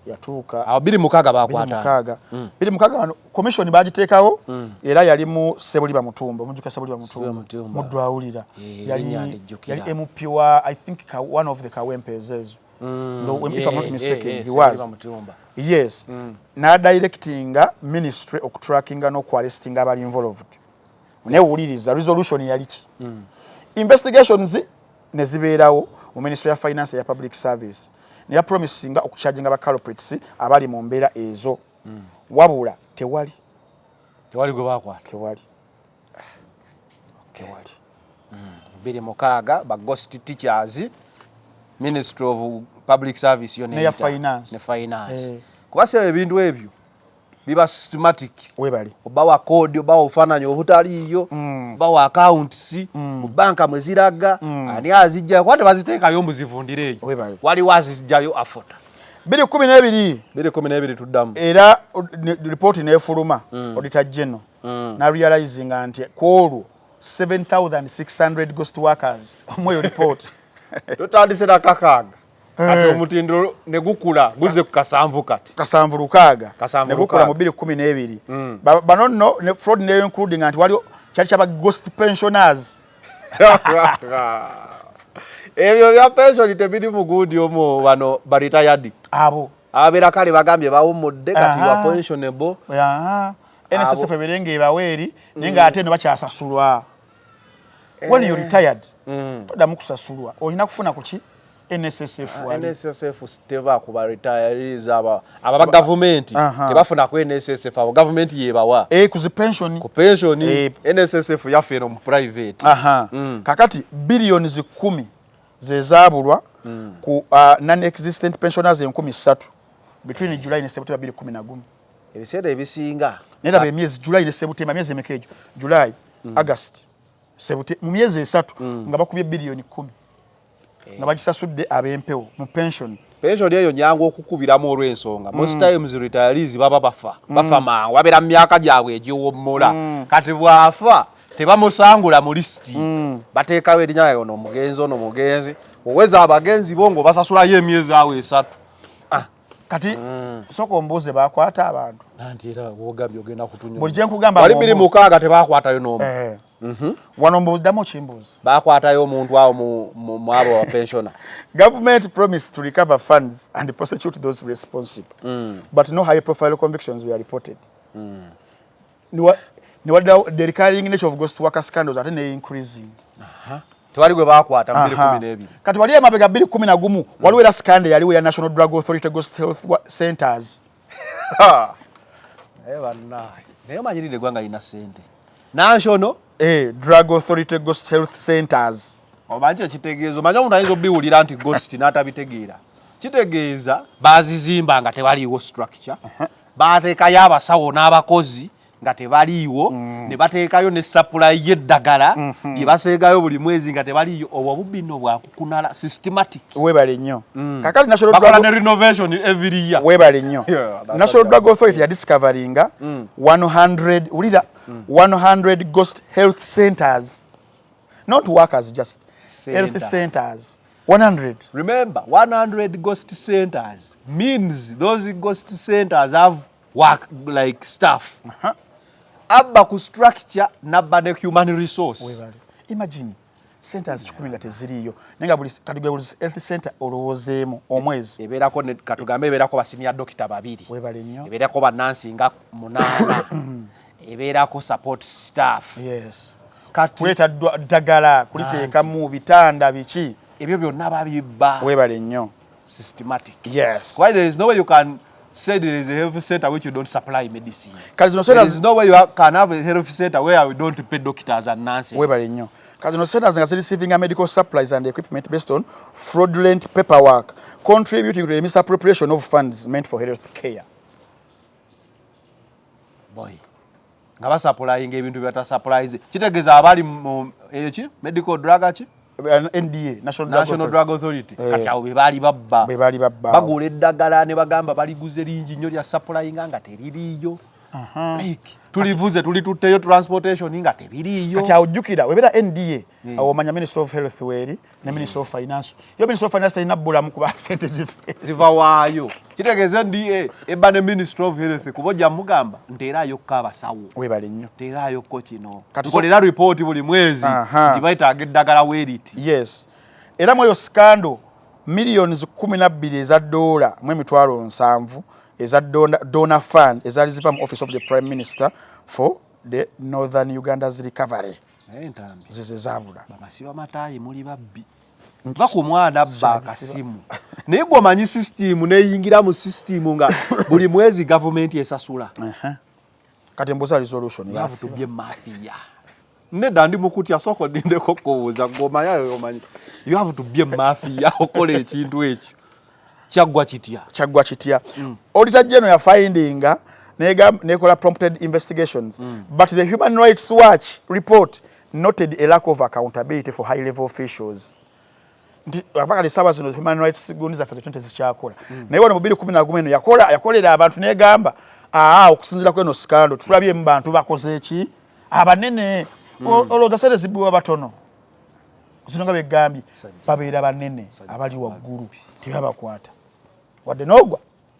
C: yatuuka
B: abiri mukaga bakwata
C: biri mukaga commission bagiteekawo era yali mu Sebuliba Mutumba mujuka Sebuliba Mutumba muddu awulira yali MP wa I think one of the Kawempes no, if I'm not mistaken, he was. Yes. Na directing ministry of tracking no arresting abali involved. Ne wuliriza resolution yaliki. Investigations ne zibeerawo mu Ministry of Finance ya Public Service. Ne ya promising okucharging aba culprits abali mu mbeera ezo. Wabula tewali
B: gwe bakwata
C: tewali.
B: Bili mukaga ba ghost teachers Ministry of Public Service yo
C: ne finance
B: kubase ebintu ebyo biba systematic
C: webali
B: obawa code obawa ufananyo obutaliyo obawa accounts mu banka mweziraga ani azijja kwate baziteeka yo mbuzivundireyo wali wazijjayo afota 2012 tuddamu
C: era report nefuluma Auditor General na realizing anti kwolwo 7,600 ghost workers omweyo report
B: totandise na kakaga ati omutindo negukula guze kukasanvu kati
C: kasanvu lukaga negukula mu 2012 bano no ne fraud ne including anti wali kyali kyaba ghost pensioners
B: ebyo bya pension tebidi mugundi omo bano retired
C: abo
B: abera kale bagambye bawumudde kati wa pensionable
C: NSSF eberenge baweri ninga ate no bakyasasulwa when you retired todamu kusasulwa olina kufuna kuki NSSF wali
B: NSSF steva kuba retirees aba government tebafuna ku NSSF abo government yebawa
C: ku
B: pension NSSF yafero mu private
C: kakati billions 10 zezabulwa ku non-existent pensioners 13 between July ne September 2011
B: ebiseera ebisinga
C: nera emyezi July ne September myezi emekejo July August mu myezi 3 nga bakubye billion 10 nga bakisasudde abempewo mu pension
B: eyo nyango okukubiramu olw'ensonga most times retirees baba bafa mangu wabera mu myaka gyabwe egiwommola kati bwafa tebamusangula mu listi bateekawo erinnya lyo n'omugenzi oweza abagenzi bo ngo basasulayo emyezi awo 3
C: kati soko ombuze bakwata abantu
B: nanti era wogambye ogenda kutunya
C: bulijje nkugamba
B: wali 26 tebakwatayo n'omu
C: wano mbudamu chimbuzi
B: bakwatayo omuntu awo mu abo wa pensioner.
C: Government promised to recover funds and prosecute those responsible, but no high profile convictions were reported. The recurring nature of ghost worker scandals are increasing.
B: Tewali gwe bakwata 2012
C: kati wali emabega 2011 waliwo era scandal yaliwo ya National Drug Authority Ghost Health Centers.
B: Bana naye manyirire gwanga ina sente National
C: Drug Authority Ghost Health Centers.
B: Omanyi kitegeezo manyi omuntu ayinza obiwulira nti ghost n'atabitegeera. Kitegeeza bazizimba nga tebaliiwo structure, bateekayo abasawo n'abakozi nga tebaliiwo, ne bateekayo ne supply y'eddagala gye baseegayo buli mwezi nga tebaliiyo. Obwo bubbi nno bwakukunala systematic.
C: Weebale nnyo. Kakati National
B: Drug Authority renovation every year.
C: Weebale nnyo. National Drug Authority ya discovering 100 ulira 100 ghost health centers, not workers, just health centers. 100.
B: Remember, 100 ghost centers means those ghost centers have work like staff. Abba ku structure nabba ne human resource.
C: Imagine centers 10 nga teziriyo nenga buli health center olowoozeemu omwezi
B: ebeerako katugambe ebeerako basenior doctor 2
C: webale nnyo
B: ebeerako bannansi nga 8 ebeerako support staff
C: yes
B: kati
C: kuleta ddagala kuliteekamu bitanda biki
B: ebyo byonna babibba
C: webale nnyo
B: systematic
C: yes
B: why there is no way you can say there is a health center which you don't supply medicine
C: kazino
B: there is no way you can have a health center where we don't pay doctors and nurses
C: webale nnyo kazino centers nga receiving medical supplies and equipment based on fraudulent paperwork contributing to the misappropriation of funds meant for health care
B: boy nga basaplying ebintu byata supplies kitegeeza abali eki medical drug ki
C: NDA
B: National Drug Authority kati awo bebali babba bagula eddagala ne bagamba baliguze lingi nnyo lya supplying nga teririyo tulivuze tulitutteyo transportation nga tebiriyo
C: kati awujjukira webera NDA awo omanya Minister of Health weri ne Minister of Finance yo Minister of Finance talina bbulamu kuba sente
B: ziva waayo kitegeeza NDA eba ne Minister of Health kubojja mugamba nteerayo abasawo
C: webale nnyo
B: nteerayokko kino tukolera report buli mwezi ndibayitaaga eddagala weriti
C: yes era mweyo scandal millions 12 eza dola mu emitwalo 7 eza donor fund ezali ziva mu office of the Prime Minister for the Northern Uganda's recovery
B: entambi
C: zize zabula
B: bamasiba matayi muli babbi mpa ku mwana abba akasimu naye gwe omanyi system neyingira mu system nga buli mwezi government esasula
C: kati mbuza resolution
B: ya tubye mafia nedda ndi mukutya soko dindeko kobuza ngoma yayo omanyi you have to be mafia okola ekintu ekyo kyagwa kitya Auditor General ya finding nekola prompted investigations but the Human Rights Watch report noted a lack of accountability for high level officials apaka lisaba zino Human Rights guniza for the 20 zikyakola naye wano mu 2011 yakolera abantu negamba okusinzira kweno scandal tulabye mu bantu bakoze eki abanene oloza sere zibiwa batono zino nga begambye babeera banene abali waggulu tebabakwata wadde nogwa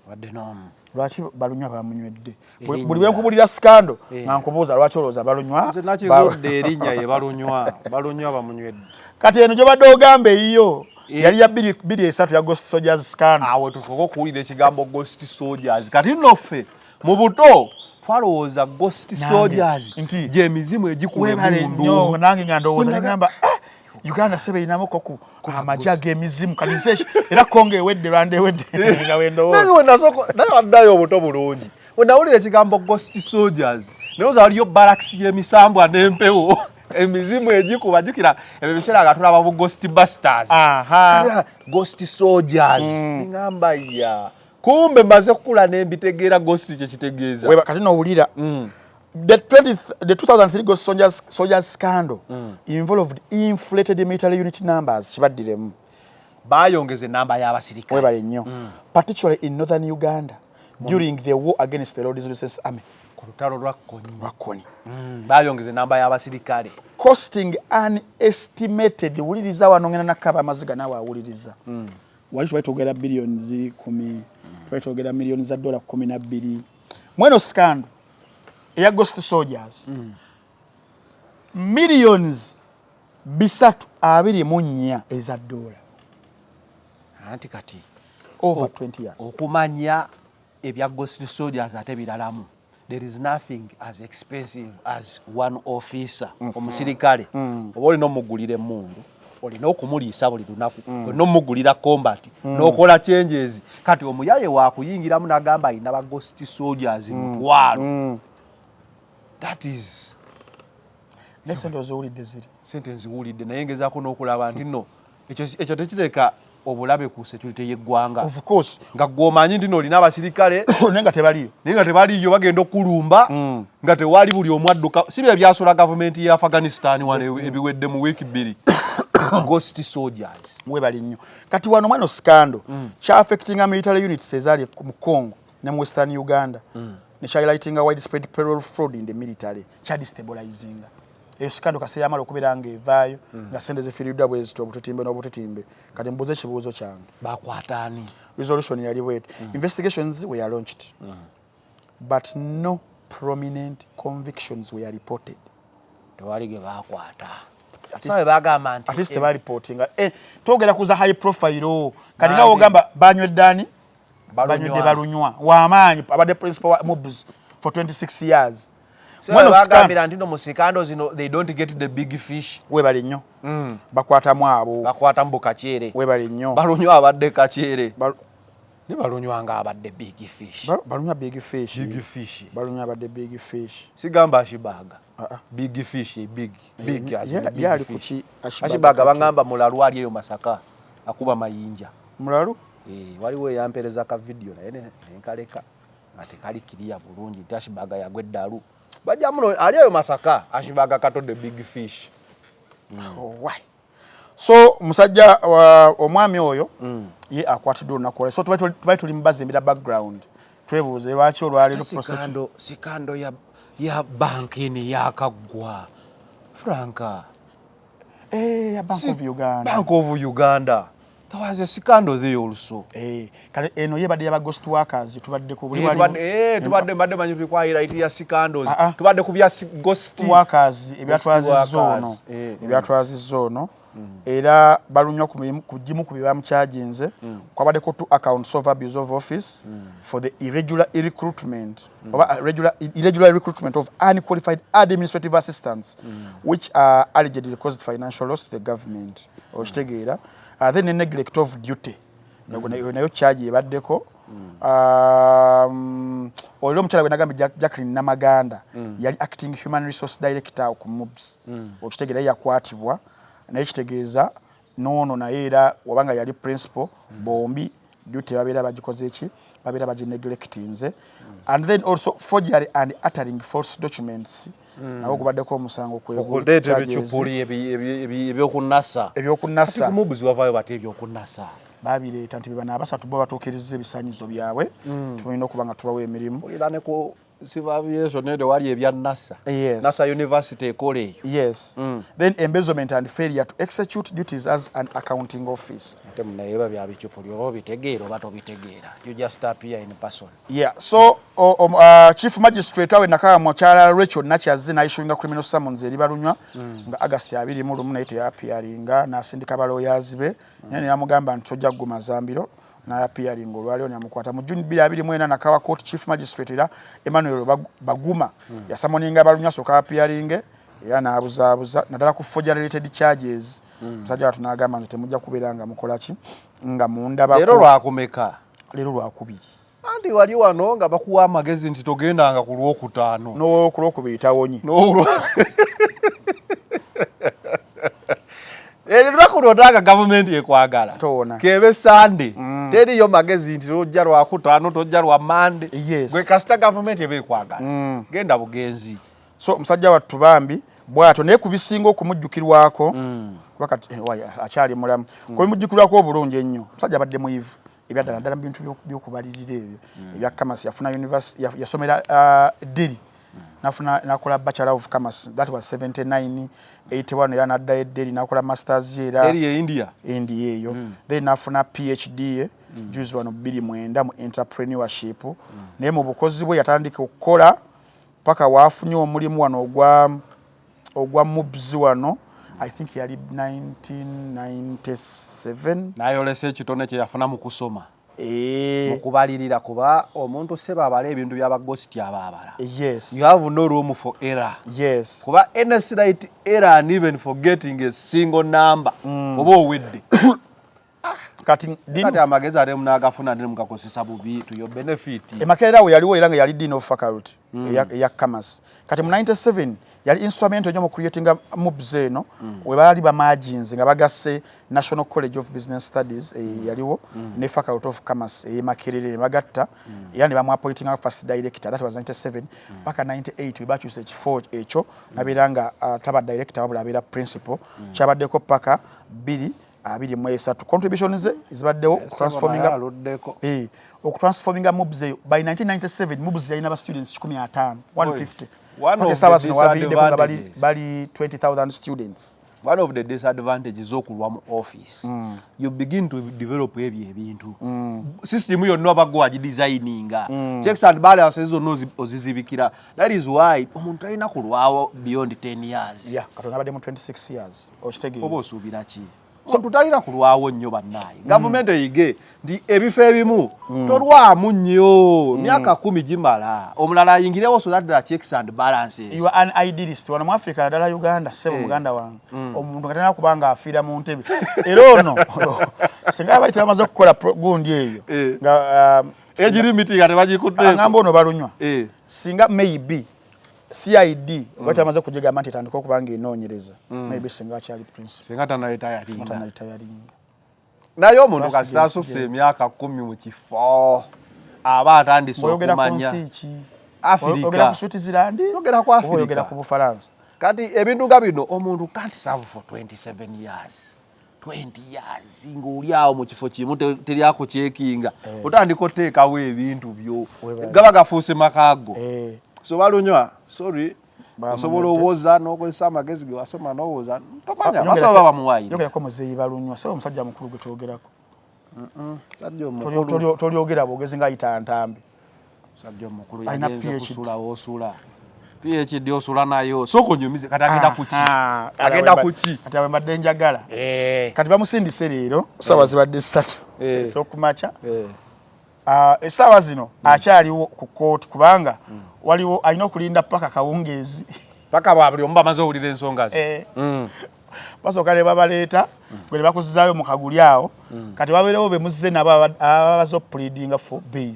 B: wadde nomu
C: lwaki balunywa bamunywedde buli bwenkubulira scandal nga nkubuuza lwaki olowooza balunywa
B: nakizudde erinnya ye balunywa bamunywedde
C: kati eno gyobadde ogamba eyiyo yali ya 23 ya Ghost Soldiers scandal
B: awe tusobola okuwulira ekigambo Ghost Soldiers kati nnoffe mu buto twalowooza Ghost Soldiers gy'emizimu egikuba emundu
C: nange nga ndowooza negamba Uganda sebe inamoko ku amajaga emizimu kati nseshi era konge ewedde rwanda ewedde nga wendowooza
B: nange wenasoko naye waddayo obuto bulungi wenawulira ekigambo Ghost Soldiers newooza waliyo baraks y'emisambwa n'empewo emizimu egikuba jukira ebyo biseera nga tulaba bu Ghost Busters Ghost Soldiers ngamba ya kumbe mbaze kukula n'embitegeera Ghost kyekitegeeza
C: weba kati nowulira the 2003 Ghost Soldiers scandal involved inflated military unit numbers kibaddiremu
B: bayongeze namba y'abasirikale
C: webale nnyo particularly in northern Uganda during the war against the Lord's Resistance Army
B: ku lutalo lwa Kony bayongeze namba y'abasirikale
C: costing an estimated wuliriza wano ngena nakaba amaziga nawe awuliriza wali twetogera billions 10 twetogera millions za dola 12 mweno scandal eya Ghost Soldiers millions 324 eza dola
B: anti kati
C: over 20 years
B: okumanya ebya Ghost Soldiers ate biralamu there is nothing as expensive as one officer omusirikale oba olina omugulira emundu olina okumuliisa buli lunaku olina omugulira combat n'okola changes kati omuyaye wakuyingiramu n'agamba alina ba Ghost Soldiers mutwalo that is
C: nesente oziwulidde ziri
B: sente nziwulidde naye ngezaako n'okulaba nti nno ekyo tekireka obulabe ku security y'eggwanga
C: of course
B: nga gwomanyi nti olina abasirikale
C: naye nga
B: tebaliyo bagenda okulumba nga tewali buli omu adduka si bye byasola gavumenti ya Afghanistan wano ebiwedde mu wiiki 2 Ghost Soldiers
C: webali nnyo kati wano mwano scandal kya affecting military units ezali mu Congo ne mu Western Uganda ne highlighting a widespread payroll fraud in the military kya destabilizing eyo scandal kase yamala okubeera nga evaayo nga sente zifiiriddwa bwezito obututimbe n'obututimbe kati mbuze ekibuuzo kyange
B: bakwataani
C: resolution yali bweti investigations were launched but no prominent convictions were reported
B: tewali ge bakwata sawe bagamba nti
C: at least ba reporting togera kuza high profile kati nga ogamba banywedde balunywa w'amaanyi abadde principal wa MUBS for 26 years.
B: Sawe bagambira nti no musikando zino they don't get the big fish.
C: Webale nnyo bakwatamu abo
B: bakwata mbo kakyere
C: webale nnyo
B: balunywa abadde kakyere ne balunywa nga abadde big fish
C: balunywa big fish balunywa abadde big fish
B: sigamba ashibaga big fish big as yali kuki ashibaga bangamba mulalu ali eyo Masaka akuba mayinja
C: mulalu
B: waliwo yampereza ka video naye enkaleka ate kali kiriya bulungi nti ashibaga yagwe ddalu bajja muno ali eyo Masaka ashibaga katodde big fish.
C: Why? So musajja omwami oyo ye akwatiddwa olunaku so tuba tuli mbazimbira background twebuuze lwaki olwaleero
B: sikando ya banki ni yakagwa Franka
C: ya Bank
B: of Uganda. There was a scandal there also.
C: Kale eno yebadde yaba ghost workers tubadde ku buli
B: tubadde manyi tukwa highlight ya scandals tubadde ku bya ghost
C: workers ebyatwazizo ono era balunywa ku gimu ku byamukyajinze kwabadde ko 2 accounts of abuse of office for the irregular recruitment of unqualified administrative assistants which are allegedly caused financial loss to the government okitegeera then the neglect of duty nayo charge ebaddeko olwo omukyala gwenagamba Jacqueline Namaganda yali acting human resource director ku MUBS okitegeera yakwatibwa naye kitegeeza noono naye era wabanga yali principal bombi duty babeera bagikoze eki babeera bagineglectinze and then also forgery and uttering false documents nawo gubaddeko omusango
B: okuleeta ebikyupuli ebyokunasa MUBS wavaayo bate ebyokunasa
C: babireeta nti bebana abasatu bo batuukiriza ebisaanyizo byabwe tulina okuba nga tubawo emirimu
B: uliraneko civil aviation nede wali ebya NASA University ekole
C: yes then embezzlement and failure to execute duties as an accounting office
B: ate munayeba bya bikyupuli oba bitegeera oba tobitegeera you just appear in person
C: so chief magistrate awe nakaya mukyala Rachel Nakyazi n'ayishinga criminal summons eri balunywa nga August 21 naye teyapiaringa n'asindika baloyazi be nyene yamugamba nti tojja kuguma Zambiro na appearing olwaleo nyamukwata mu June 2024 nakawa court chief magistrate era Emmanuel Baguma yasamoninga balunya soka appearing era naabuzabuza nadala ku forgery related charges musajja watu nagamba nti temujja kuberanga mukolaki nga mundaba
B: lero lwakumeka
C: lero lwakubiri
B: andi wali wano nga bakuwa amagezi nti togendanga ku lwokutaano
C: no ku lwokubiri tawonyi
B: no Lunaku government yekwagala kebe Sunday teriyo magezi nti tojja lwakutaano tojja lwa Monday gwe kasita government ebekwagala genda bugenzi
C: so musajja wattu bambi bwato naye kubisinga okumujjukirwako wakati akyali mulamu kumujjukirwako obulungi ennyo musajja badde muivu ebyaddala ddala mu bintu by'okubalirira ebyo ebya Commerce yafuna university yasomera Dili nakola Bachelor of Commerce that was 79 81 yana adda Dili nakola masters era
B: India
C: eyo then nafuna PhD juzi wano 2009 mu entrepreneurship naye mu bukozi bwe yatandika okukola paka wafunye omulimu wano ogwa MUBS wano I think yali 1997
B: nayolese ekitone kye yafuna mu kusoma mukubalirira kuba omuntu seba abala ebintu by'abagosti ababala you have no room for error kuba any slight error and even forgetting a single number oba owedde kati amagezi ate munagafuna ne mukakosesa bubi to your benefit
C: emakerera we yaliwo era nga yali dean of faculty eya Commerce kati mu 97 yali instrument enyo mu creating MUBS eno we bali ba margins nga bagasse National College of Business Studies yaliwo ne Faculty of Commerce Makerere bagatta era ne bamu appointing first director that was 97 paka 98 we bakyuse ekifo ekyo nabiranga taba director wabula abira principal kyabaddeko paka 2023 contributions zibaddewo transforming MUBS by 1997 MUBS yalina ba students 150 150 bali 20,000 students
B: one of the disadvantages okulwa mu office you begin to develop ebintu system yonna abagwa designinga checks and balances zonna ozizibikira. That is why omuntu alina kulwawo beyond 10 years.
C: Katonda abadde mu 26 years okitegeera
B: oba osuubira ki omuntu talina kulwawo nnyo bannaye gavumenti eyige nti ebifo ebimu tolwamu nnyo myaka 10 gimala omulala ayingirewo so that the checks and balances.
C: You are an idealist wano mu Africa naddala Uganda sebo muganda wange omuntu katana kubanga afiira mu ntebe era ono singa abaite bamaze okukola gundi eyo nga
B: age limit kati bagikutte
C: ngamba ono balunywa singa maybe CID wakati amaze kujega manti tandika okubanga enoonyereza maybe singa achali prince
B: singa tanayita
C: yalinga
B: naye omuntu kasitasusse emyaka 10 mu kifo aba atandise okumanya Africa
C: ogera ku Switzerland
B: ogera ku Africa
C: ogera ku Bufaransa
B: kati ebintu nga bino omuntu can't serve for 27 years 20 years ng'olyawo mu kifo kimu teryako kyekinga otandika oteekawo ebintu byo gaba gafuuse makago so balunywa sorry osobola owoza n'okozesa amagezi ge wasoma n'owoza tomanya basobola bamuwayira
C: yogera ko muzeeyi balunywa so omusajja mukulu gwe twogerako
B: sajja omukulu
C: tolyogera bwogezi ng'ayita ntambi
B: sajja omukulu yagenze kusula wosula PhD osula nayo soko nyumize kati agenda kuki
C: kati awe mbadde njagala kati bamusindise leero sawa zibadde 3 sokumacha essaawa zino akyaliwo ku kooti kubanga waliwo alina okulinda paka kawungeezi
B: paka buli omu bamaze owulira ensonga ze
C: basooka ne babaleeta bwe ne bakuzizaayo mu kaguli awo kati wabeerewo be muzze nabo ababaze opulidinga for bail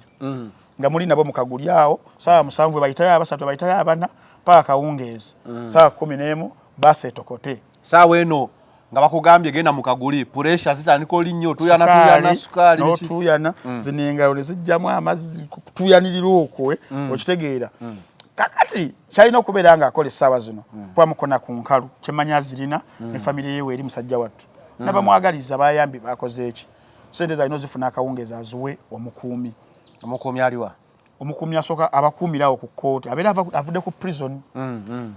C: nga muli nabo mu kaguli awo saawa 7 bayitayo 3 bayitayo 4 paka kawungeezi saawa 11 baseetokote
B: saawa eno nga bakugambye genda mu kaguli pressure zitandika olinnyo tuyana sukali
C: n'otuyana zinengalo ne zijjamu amazzi tuyanirira okwe okitegeera kakati kyalina okubeera nga akola essaawa zino kwamukona ku nkalu kyemanya zirina ne famire yewe eri musajja wattu nabamwagaliza bayambi bakoze eki sente zalina ozifuna akawungeeza azuwe
B: omukuumi aliwa
C: omukuumi asooka abakuumirawo ku kooti abeera avudde ku prison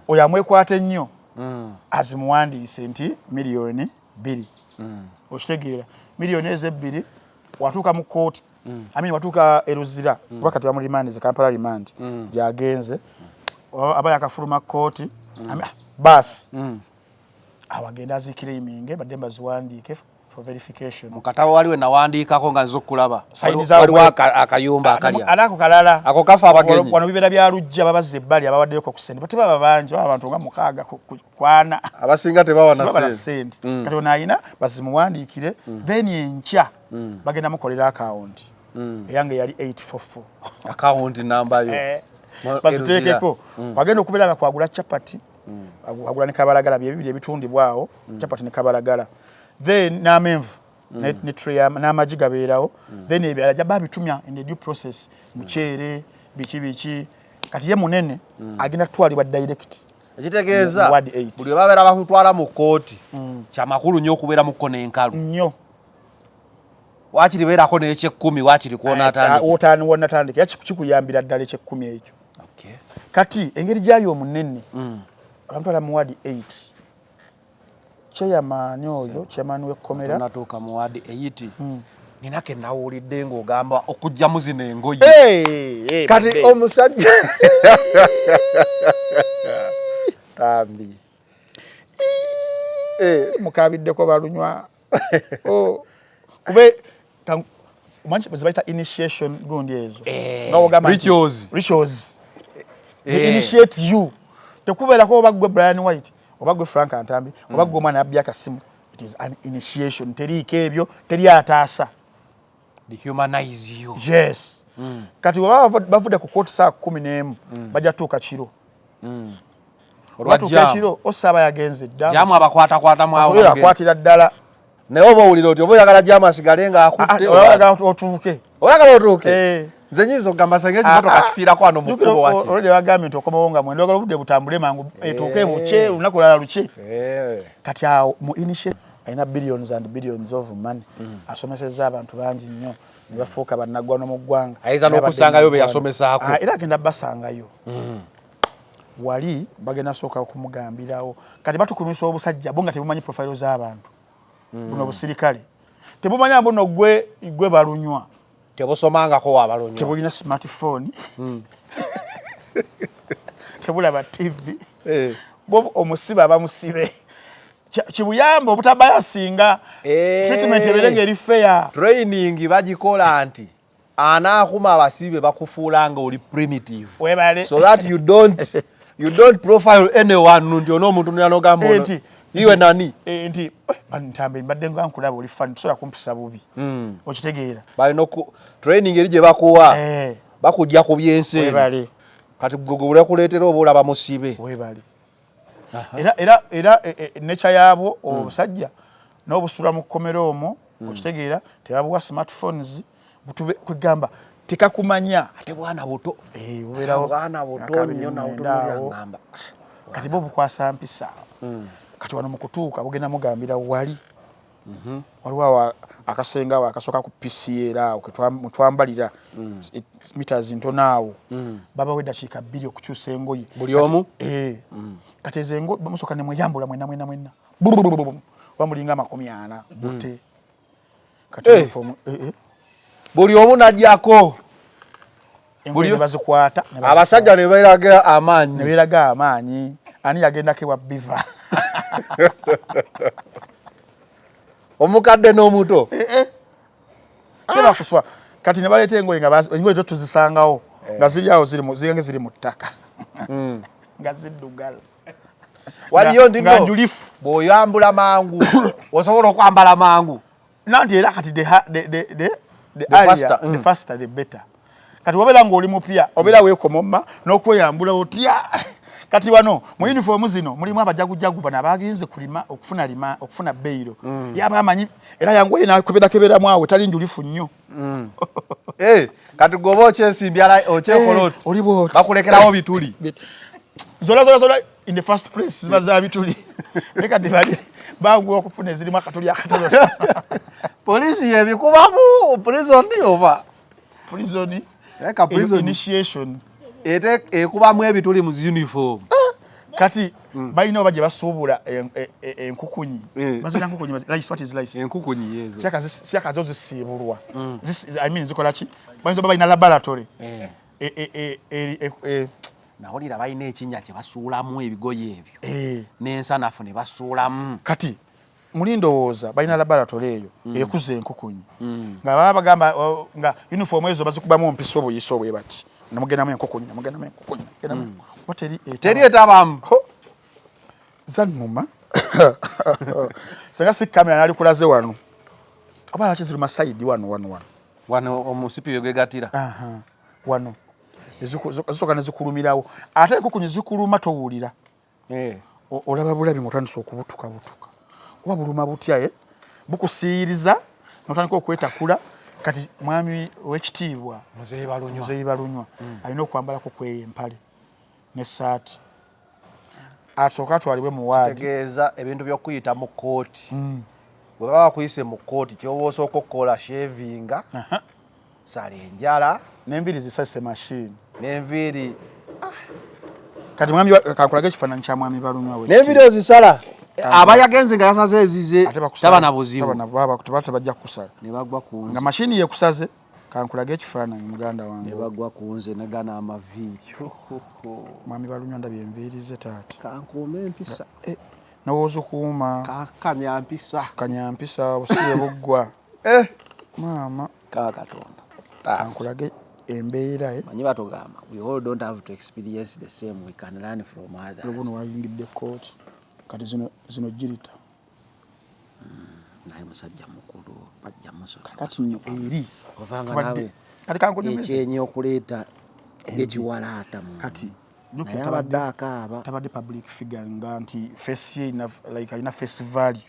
C: oyo amwekwata ennyo azimuwandiise nti miliyoni 2 okitegeera miliyoni ezo 2 watuuka mu kooti amini watuuka eruzira kuba kati bamulimandize Kampala remand yagenze aba yakafuluma kooti basi awagenda azikire iminge badde mbaziwandiike for verification
B: mukatabo waliwe nawandiikako nga nzo okulaba waliwo akayumba akalya
C: alako kalala
B: ako kafa abagenyi
C: wano bibera bya lujja babazze ebbali abawaddeko ku sente bati baba bangi abantu nga 6 kwana
B: abasinga tebawana
C: sente kati ono ayina bazimuwandiikire then enkya bagenda mukolera account eyange yali 844
B: account number yo
C: baziteekeko wagenda okubeera nga kwagula chapati agula ne kabalagala bye ebitundibwawo chapati ne kabalagala then n'amenvu ne tray n'amagi gabeerawo then ebirala jaba bitumya in the due process muceere biki kati ye munene agenda twalibwa direct
B: ekitegeeza buli babeera bakutwala mu kooti kyamakulu nnyo okubeera mu kona enkalu
C: nnyo
B: wakiri beerako n'ekyekumi wakiri kuona
C: atandika kikuyambira ddala ekyekumi ekyo kati engeri gyali omunene bamutwala mu wadi 8 chairman oyo chairman w'ekkomera
B: natuuka mu wadi 8 nina ke nawulidde ng'ogamba okujjamu zino engoye kati omusajja tambi
C: mukabiddeko balunywa kube manchi bazibaita initiation gundi ezo ngawogamba rituals they initiate you tekubeera ko bagwe Brian White obagwe Frank Antambi obagwe omwana abya kasimu it is an initiation terike ebyo teri ataasa
B: dehumanize you
C: yes kati bavude ku court saa 11 bajja tuuka kiro olwatuuka kiro osaba yagenze dda
B: jamu abakwata mwawo
C: akwatira ddala
B: naye oba owulira oti oba oyagala jamu asigale nga akutte
C: oyagala otuuke
B: nze nyinza okugamba senge ekimotoka kifiirako wano mu kkubo waki
C: olwedde bagambye nti okomawo nga mwenda oyagala obudde butambule mangu etuuke buke olunaku lala luke kati awo mu initiative alina billions and billions of money asomesezza abantu bangi nnyo ne bafuuka bannaggwano mu ggwanga
B: ayinza n'okusangayo be yasomesaako
C: era agenda basangayo wali bagenda soka okumugambirawo kati batukumisa obusajja bonga tebumanyi profile z'abantu buno obusirikale tebumanya buno gwe balunywa
B: tebusomangako wabalunywa
C: tebulina smartphone tebulaba TV bo omusiba abamusibe kibuyamba obutabayasinga treatment eberenga eri fair
B: training bagikola nti anaakuma abasibe bakufuulanga oli primitive
C: webale
B: so that you don't profile anyone nti ono omuntu nyanogamba ono iwe nani
C: nti bantambe mbadde nkulaba oli fan tusobola kumpisa bubi okitegeera
B: balina training eri gye bakuwa bakujja ku byensi
C: webale
B: kati gugubule kuleetera oba olaba musibe
C: webale era nature yaabo obusajja n'obusula mu kkomero omwo okitegeera tebabuwa smartphones butube kwegamba tekakumanya
B: ate bwana buto
C: obeerawo
B: bwana buto nnyo na utunulyangamba
C: kati bo bukwasa mpisa kati wano mu kutuuka bugenda mugambira wali waliwo akasenga awo akasoka ku PCA awo ketwambalira meters ntono awo babawo eddakiika 2 okukyusa engoye
B: buli omu
C: kati ezengo bamusoka ne mweyambula mwena bamulinga 40 bute kati
B: buli omu najjako
C: engoye bazikwata
B: abasajja ne beeraga
C: amaanyi ani yagendako ewa biva
B: omukadde n'omuto
C: teba kuswa kati ne baleeta engoye engoye zo tuzisangawo nga ziri awo ziri mu ttaka nga ziddugala
B: waliyo ndino bw'oyambula mangu osobola okwambala mangu
C: nanti era kati the faster the better kati wabera ng'oli mupya obeera weekomomma n'okweyambula otya kati wano mu uniform zino mulimu abajagujagu bana bagenze kulima okufuna beyiro yaba amanyi era yangoye nakebera mwawe tali njulifu nnyo
B: kati goba okyensimbi okyekoloti
C: olibo
B: bakulekerawo bituli
C: zola in the first place baza bituli leka dibali bagwa okufuna ezirimu akatuli akatono
B: polisi yebikubamu prison
C: initiation
B: ekubamu ebituli mu uniform
C: kati balina oba gye basuubula enkukunyi bazira nkukunyi what is lice
B: enkukunyi yezo
C: siaka zo zisiibulwa zikola ki bayinza oba balina laboratory
B: nawulira balina ekinnya kye basuulamu ebigoye ebyo n'ensanafu ne basuulamu
C: kati mulindowooza balina laboratory eyo ekuza enkukunyi nga baba bagamba nga uniform ezo bazikubamu ompisa obuyisa obwe bati namugendamu enkukunyi
B: teri etabamu
C: zannuma senga si kamera nali kulaze wano oba laki ziruma saidi wano
B: omusipi wegegatira
C: wano ezisoka nezikulumirawo ate enkukunyi zikuluma towulira olaba bulabi ng'otandisa okubutuka oba buluma butya bukusiiriza n'otandika okwetakula kati mwami w'ekitiibwa muzeeyi balunywa alina okwambalako kweyempale n'essaati asooka atwalibwe mu waadi
B: tegeeza ebintu by'okuyita mu kooti bwe baba bakuyise mu kooti kyoba osooka okukola shevinga sala enjala
C: n'enviiri zisase machine
B: n'enviiri
C: kati mwami kakulage ekifaananyi kya mwami balunywa
B: n'enviiri ozisala aba yagenze nga yasaze ezize taba na buzibu
C: tebajja kukusala
B: ne bagwa ku nze
C: nga machine yekusaze kankulage ekifaananyi muganda wange
B: ne bagwa ku nze ne gana amaviiri
C: mwami balunywa ndabye enviiri ze taata
B: kankuuma empisa
C: nowooza okuuma kanyampisa obusibe buggwa maama
B: Katonda
C: kankulage embeera
B: manyi batugamba we all don't have to experience the same, we can learn from others.
C: Lubuno wayingidde kooti kati zino jirita
B: naye musajja mukulu bajja musoka
C: kati nnyo eri
B: ovanga nawe
C: kati kankulimeze
B: ekyenyi okuleeta ekiwalaata mu
C: kati
B: tabadde
C: public figure nga nti face ye ina face value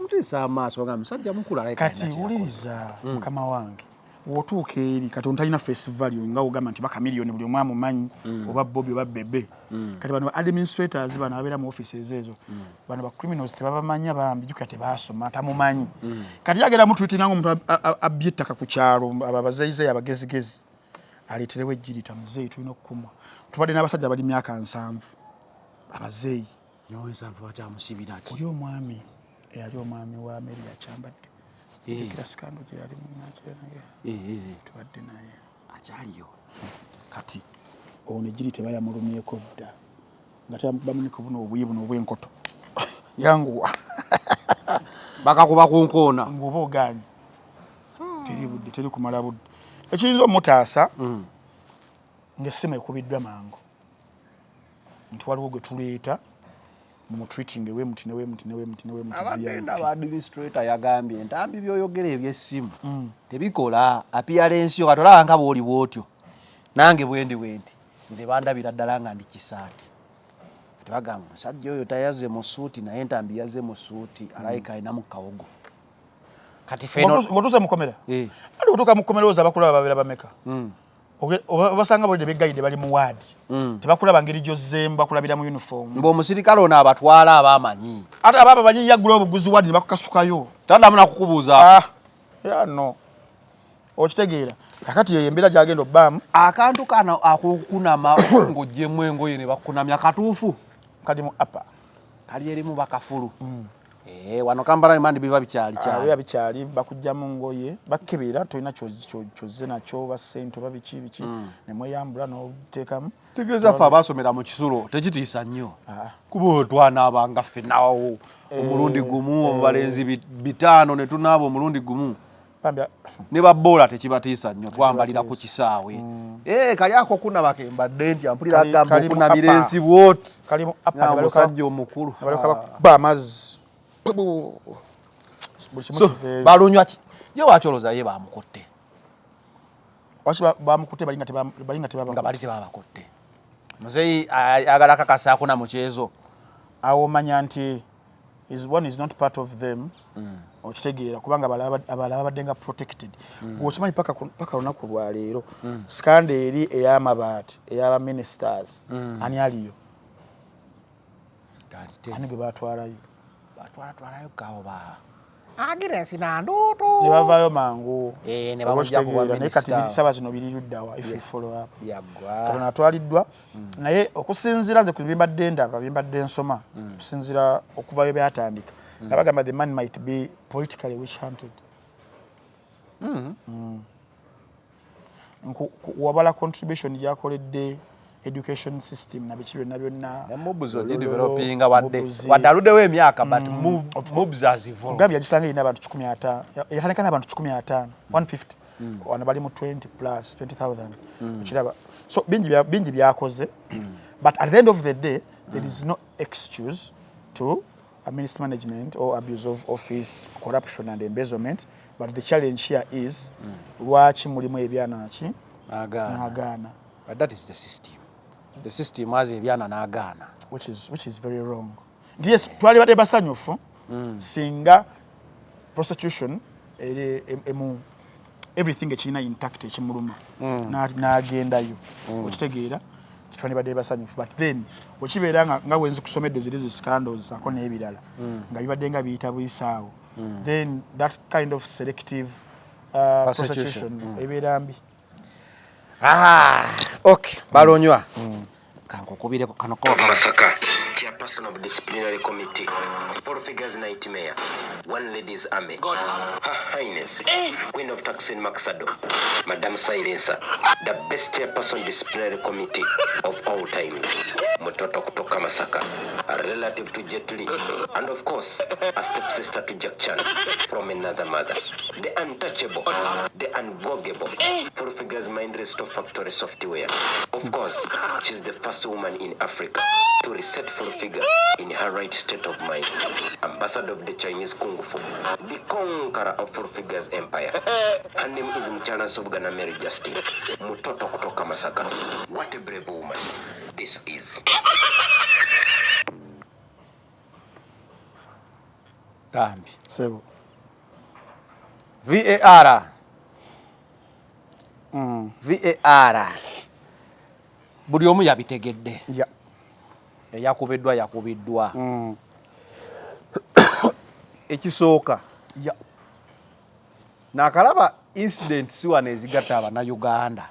B: mutiisa amaaso nga musajja mukulu
C: kati wuliriza mukama wange wotuuka eri kati ontalina face value nga ogamba nti bakamiliyoni buli omwe amumanyi oba bobi oba bebe kati bano administrators bano abeera mu offices ezo bano ba criminals tebabamanya bambi juka tebasoma tamumanyi kati yagera mu tweetinga ngo omuntu abbye ettaka ku kyalo ababazeyize abagezigezi aleeterewo ejjirita muzeeyi tulina okukumwa tubadde n'abasajja bali myaka 7 abazeeyi
B: nyowe 7 bakyamusibira ki
C: oli omwami eyali omwami wa Mary akyambadde kira sikando gye yali munakyerage tubadde naye
B: akyaliyo
C: kati ono ejjirita bayamulumyeko dda nga bamuniko buno obuyi buno obw'enkoto yanguwa
B: bakakuba ku nkoona
C: ng'oba ogaanye teri budde teri kumala budde ekiyinza omutaasa ng'essimu ekubiddwa mangu nti waliwo gwe tuleeta mumutreating ewemuti
B: abagenda ba administrator yagambye entambi byoyogera ebyessimu tebikola appearance yo katolaba nga bw'oli bw'otyo nange bwendi nze bandabira ddala nga ndi kisaati tebagamba omusajja oyo tayaze mu suuti naye entambi yaze mu suuti alayika alinamu kawogo kati
C: ng'otuuse mukomera ali kutuuka mukomera oza bakulaba babeera bameka obasanga bwedde beggayidde bali mu waadi tebakulaba ngeri gyozzeemu bakulabira mu uniform
B: ng'omusirikale ono abatwala abaamanyi
C: ate abaaba banyi yaggula obuguzi waadi ne bakukasukayo
B: taddamu nakukubuuza
C: no okitegeera kakati yeyo embeera gyagenda obbaamu
B: akantu kano ak'okukunama ng'oggyemu engoye ne bakukunamya katuufu
C: kali mu apa
B: kali erimu bakafulu wano Kampala mandi biba bikyali
C: bikyali bakujjamu ngoye bakkebera tolina kyozze nakyo basente oba biki ne mweyambula n'oteekamu
B: tegeeza ffe abaasomera mu kisulo tekitiisa nnyo kuba otwanaaba nga ffennawo omulundi gumu obubalenzi 5 ne tunaaba omulundi gumu ne baboola tekibatiisa nnyo twambalira ku kisaawe kali ako kunaba kembadde nti ampulira agamba okunamira ensi bwoti omusajja omukulu
C: ba amazzi
B: balunywa ki ye wakyoloza ye bamukotte
C: bamukutte bali nga
B: tebabakotte muzeeyi ayagala kakasaako na mukyezo
C: awo omanya nti one is not part of them okitegeera kubanga abalala badde nga protected gweokimanyi paka lunaku lwaleero skanda eri ey'amabaati ey'abaministers ani aliyo ani gwe batwalayo
B: twalayo kaoba
C: agirensi nanduutu ne bavaayo mangu
B: ne bamujja kuba
C: naye kati bisaba zino biri luddawa if we follow up katono atwaliddwa naye okusinziira nze ku bimbadde ndaba bimbadde nsoma okusinziira okuvayo byatandika nabagamba the man might be politically witch hunted wabala contribution gyakoledde education system na bichi byonna
B: mobs developing wadde aluddewo emyaka but mobs as evolved
C: gambia gisanga ina abantu 15 yahanekana abantu 15 150 wana bali mu 20 plus 20000 kiraba so bingi byakoze but at the end of the day there is no excuse to mismanagement or abuse of office, corruption and embezzlement, but the challenge here is lwaki mulimu ebyana ki
B: agaana. But that is the system. The system has ebyana n'agaana,
C: which is very wrong. Yes, twali bade basanyufu singa prostitution everything ekina intact ekimuluma n'agendayo okitegeera twali bade basanyufu, but then okibeera nga wenzi kusomedde ziri scandals ako n'ebirala nga bibadde nga biyita buyisaawo, then that kind of selective prostitution ebeera mbi.
B: Okay, balonywa kankukubireko kano ko
J: Masaka, chairperson of disciplinary committee, four figures nightmare, one ladies army, Her Highness, Queen of Taksin Maksado, Madam Silencer, the best chairperson disciplinary committee of all times, Mototo kutoka Masaka, a relative to Jet Li, and of course, a stepsister to Jack Chan from another mother, the untouchable, the unbogable, four figures mind restore factory software. Of course, she's the first woman in Africa to reset full figure in her right state of mind. Ambassador of the Chinese Kung Fu, the conqueror of full figures empire. Her name is Mchana Sobgana Mary Justin, Mutoto kutoka Masaka. What a brave woman this is.
B: Tambi.
C: Sebo.
B: VAR. VAR. Buli omu yabitegedde.
C: Yeah.
B: Yakubiddwa. Ekisooka.
C: Yeah.
B: Nakalaba incident siwana ezigatta Abannayuganda.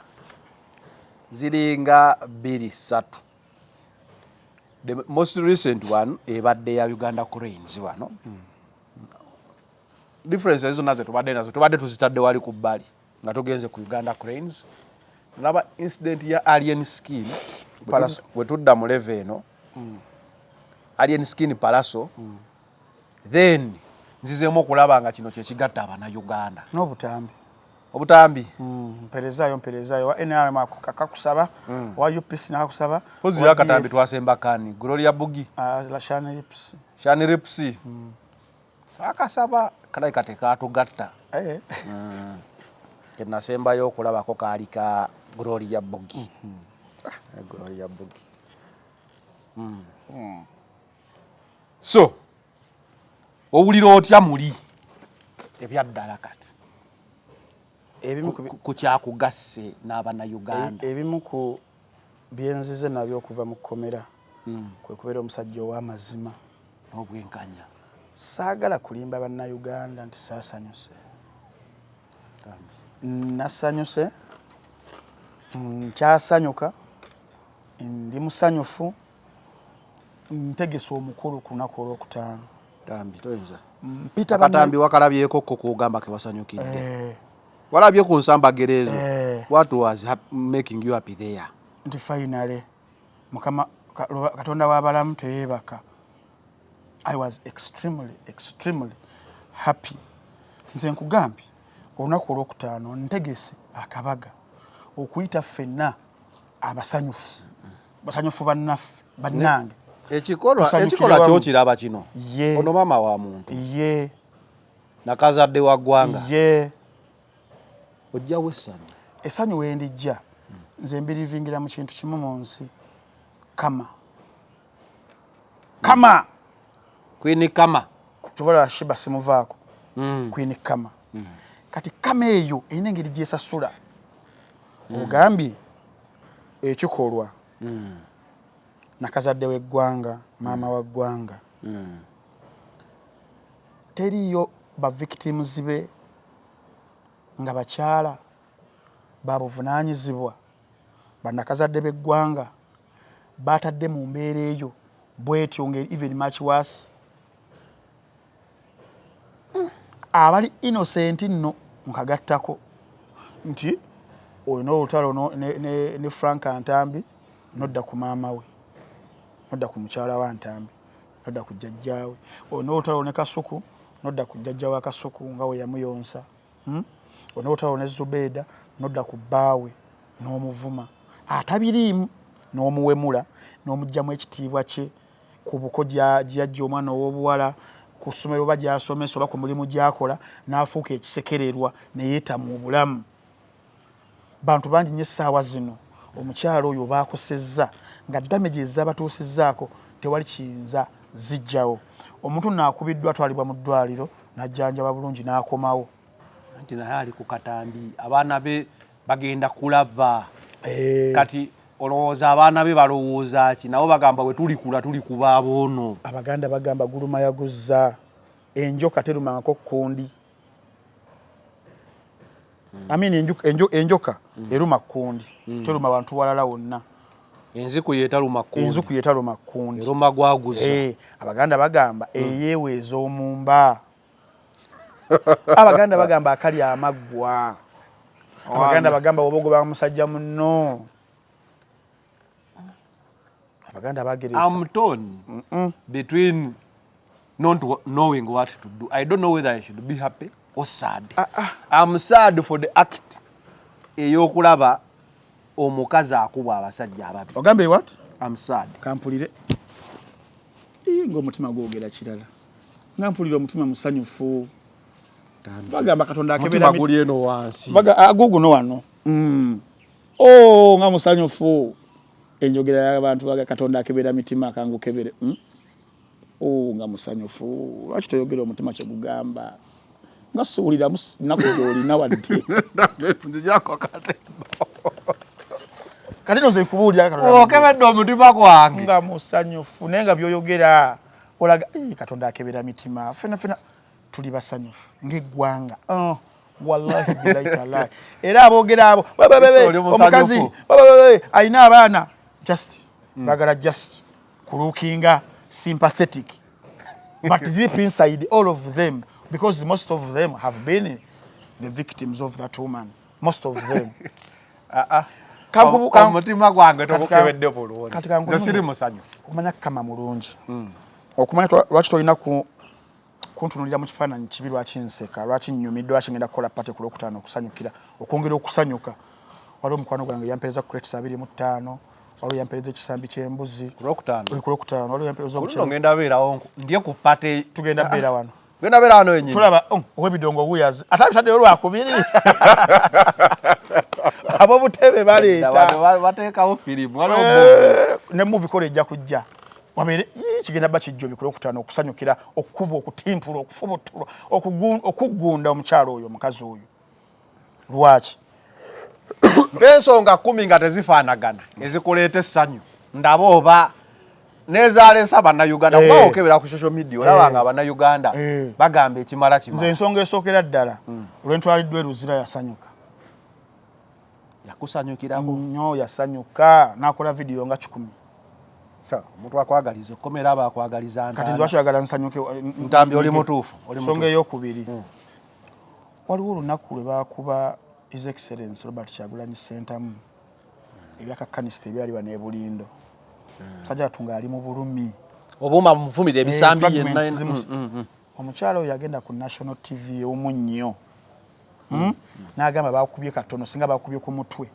B: ziringa 2-3. The most recent one ebadde ya Uganda Cranes wano. Difference ezo nazo tubadde tuzitadde wali ku bbali nga tugenze ku Uganda Cranes. Naba incident ya Alien Skin Palaso we tudda mu level eno. Alien Skin Palaso. Then nzizemu okulaba nga kino kye kigatta abana Uganda. Obutambi.
C: Mperezayo wa NRM akakusaba wa UPC nakakusaba.
B: Pozi yakatambi twasemba kani Gloria Bugi.
C: La Shani Rips.
B: Sakasaba kalai kateka atugatta. Kenasemba yo kulaba ko kali ka Gloria Bugi. Gloria Bugi. So owulira otya muli ebyaddala kati ku kyakugasse n'abana Uganda
C: ebimu ku byenzize nabyo okuva mu kkomera kwe kubeera omusajja ow'amazima
B: n'obwenkanya
C: saagala kulimba banna Uganda nti saasanyuse nasanyuse nkyasanyuka ndi musanyufu ntegese omukulu ku lunaku olwokutaano
B: tambi toyinza mpita katambi wakalabyeko ko kugamba ke wasanyukidde walabye ku nsamba gerezo what was making you happy there
C: nti finally mukama katonda w'abalamu teyeebaka. I was extremely happy. Nze nkugambye olunaku olwokutaano ntegese akabaga okuyita ffenna basanyufu bannange
B: ekikola kyo kiraba kino ono mama wa muntu nakazadde wa ggwanga ojja wessanyu
C: essanyu wendijja nze mbirivingira mu kintu kimu mu nsi kama
B: Queen Kama
C: kutuvala Shiba simuvaako Queen Kama kati kama eyo erina engeri gyesasula ogambye ekikolwa nakazadde w'eggwanga maama wa ggwanga teriyo ba victims be nga bakyala babuvunaanyizibwa banakazadde b'eggwanga batadde mu mbeera eyo bwetyo nga even much worse abali innocent nno nkagattako nti olina olutalo ne Frank Antambi nodda ku maama we nodda ku mukyala wa Ntambi nodda ku jjajjaawe olina olutalo ne Kasuku nodda ku jjajja wa Kasuku nga we yamuyonsa olina olutalo ne Zubeeda nodda ku bbaawe n'omuvuma atabiriimu n'omuwemula n'omugyamu ekitiibwa kye ku buko gyajja omwana ow'obuwala ku ssomero oba gy'asomesa oba ku mulimu gy'akola n'afuuka ekisekererwa ne yeeta mu bulamu. Bantu bangi nnyo essaawa zino omukyalo oyo baakosezza nga damage ezabatuusizzaako tewali kiyinza zijjawo. Omuntu naakubiddwa atwalibwa mu ddwaliro n'ajjanjaba bulungi n'akomawo.
B: Anti naye ali ku katambi abaana be bagenda kulaba kati olowooza abaana be balowooza ki nabo bagamba we tulikula tuli kuba aboono.
C: Abaganda bagamba guluma yaguzza enjoka terumangako kkundi. Enjoka eruma kkundi teruma bantu walala wonna.
B: Enziku yeetaluma
C: kkundi
B: eruma gwaguza.
C: Abaganda bagamba eyeeweeza omumba. Abaganda bagamba akali amaggwa. Abaganda bagamba obogoba musajja munno. Abaganda bageresa.
B: I'm torn between not knowing what to do. I don't know whether I should be happy or sad. I'm sad for the act eyokulaba omukazi akubwa abasajja ababi.
C: Ogambe what?
B: I'm sad.
C: Kampulire. Ng'omutima gwogera kirala. Ngampulire omutima musanyufu. Bagamba Katonda akebera
B: mutima guli eno wansi.
C: Guguno wano. Nga musanyufu. Enjogera y'abantu baga Katonda akebera mitima akangu kebere. Nga musanyufu. Lwaki toyogera omutima kye gugamba? Nga suulira nnaku gy'olina wadde.
B: Nzijako akatembo.
C: Kati nze nkubuulira Katonda.
B: Okebedde omutima gwange.
C: Nga musanyufu naye nga by'oyogera olaga Katonda akebera mitima. Fena tuli basanyufu ng'eggwanga. wallahi billahi taala era aboogera abo omukazi ayina abaana just bagala just kulookinga sympathetic but deep inside all of them, because most of them have been the victims of that woman, most of them.
B: Omutima gwange togukebedde bulungi nze siri musanyufu
C: okumanya kama mulungi okumanya lwaki tolina kuntunulira mu kifaananyi kibi lwaki nseka lwaki nnyumiddwa lwaki ngenda kukola pate ku Lwokutaano okusanyukira okwongera okusanyuka. Waliwo omukwano gwange yampeereza kuleetisa 25 waliwo yampeereza ekisambi ky'embuzi ku Lwokutaano waliwo yampeereza
B: okuno ngenda beerawo ndye ku pate
C: tugenda beera wano
B: genda beera wano yennyini
C: tulaba ow'ebidongo wuyazi ate abitaddeyo lwakubiri ab'obutebe baleeta
B: bateekawo firimu
C: ne movie kola ejja kujja wabeere kigenda bba kijjobi ku Lwokutaano okusanyukira okukuba okutimpula okufubutula okuggunda omukyalo oyo omukazi oyo. Lwaki
B: ng'ensonga 10 nga tezifaanagana ezikuleeta essanyu ndaba oba neezaalesa bannayuganda kuba okebera ku social media olaba nga bannayuganda bagamba ekimala kimala.
C: Nze ensonga esookera ddala olwentwaliddwa eruzira yasanyuka
B: yakusanyukirako
C: nnyo yasanyuka n'akola vidiyo nga 10.
B: Omuntu akwagaliza okkomera aba akwagaliza ntaana.
C: Kati nze wakiyagala nsanyuke
B: ntambi oli mutuufu.
C: Ensonga ey'okubiri waliwo olunaku lwe baakuba His Excellency Robert Kyagulanyi Ssentamu ebyakakkanisita ebyali bano e Bulindo. Sajja atunga ali mu bulumi
B: obuuma muvumira ebisambi yenna
C: omukyalo oyo yagenda ku National TV ew'omunnyo n'agamba baakubye katono singa baakubye ku mutwe.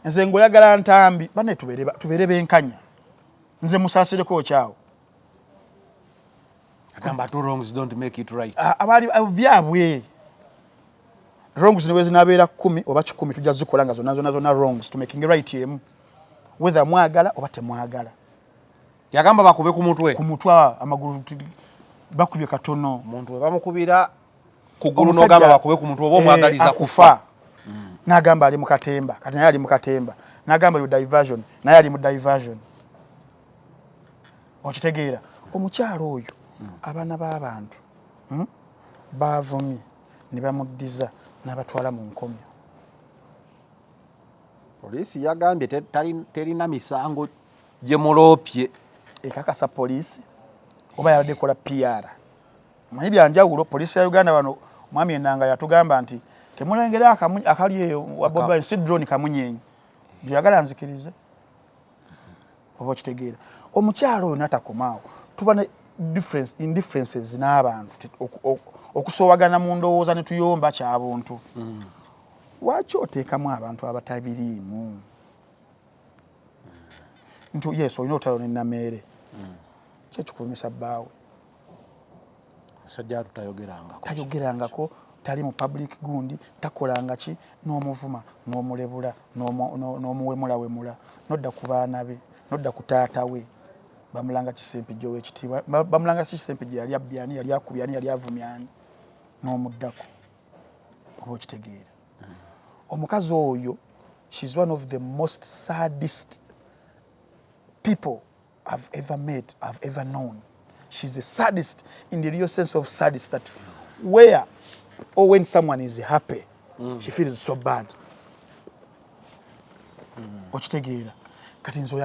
C: Nze ng'oyagala ntambi bane tubeere benkanya nze musaasireko okyawo
B: agamba two wrongs don't make it right.
C: Abaali byabwe wrongs niwe zinabeera 10 oba 10 tujja zikola nga zonna wrongs to making right emu whether mwagala oba temwagala.
B: Yagamba bakube ku mutwe
C: amagulu bakubye katono
B: omuntu we bamukubira ku ggulu n'ogamba bakube ku mutwe oba omwagaliza kufa. N'agamba
C: ali mu katemba kati naye ali mu katemba n'agamba yo diversion naye ali mu diversion. Okitegeera omukyalo oyo abaana b'abantu baavumye ne bamuddiza n'abatwala mu nkomyo.
B: Poliisi yagambye terina misango gye muloopye
C: ekakasa poliisi oba yabadde ekola PR. Manyi byanjawulo poliisi ya Uganda wano mwami Enanga yatugamba nti temulengera akali eyo waboba si drone kamunyenyi byagala nzikirize oba okitegeera. Omukyalo oyo natakomaawo tuba ne indifferences n'abantu okusoowagana mu ndowooza ne tuyomba kyabuntu. Lwaki oteekamu abantu abatabiriimu nti yes olina otalo ne Nameere kyekikuumisa bbaawe
B: sajja
C: tayogerangako tali mu public gundi takolanga ki n'omuvuma n'omulebula n'omuwemulawemula nodda ku baana be nodda ku taata we bamulanga Kisempejja ow'ekitiibwa bamulanga si Kisempejja yali abyani yali akubyani yali avumyani n'omuddako oba okitegeera. Omukazi oyo she's one of the most saddest people I've ever met, I've ever known. She's the saddest in the real sense of saddest, that where or when someone is happy she feels so bad. Okitegeera kati nze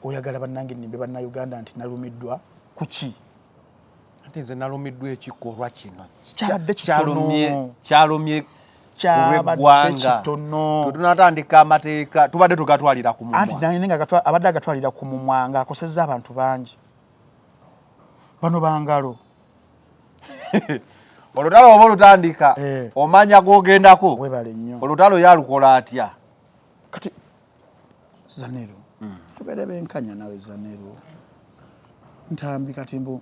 C: oyagala bannange nnimbe bannayuganda nti nalumiddwa kuki
B: ate nze nalumiddwa ekikolwa kino
C: kyalumye
B: olw'eggwanga tunatandika amateeka tubadde tugatwalira ku mumwa
C: anti naye nga abadde agatwalira ku mumwa ng'akosezza abantu bangi bano bangalo
B: olutalo oba olutandika omanya gwogendako
C: webale nnyo
B: olutalo yalukola atya
C: kati Zanero tubeere benkanya nawe Zanero ntambi kati mbu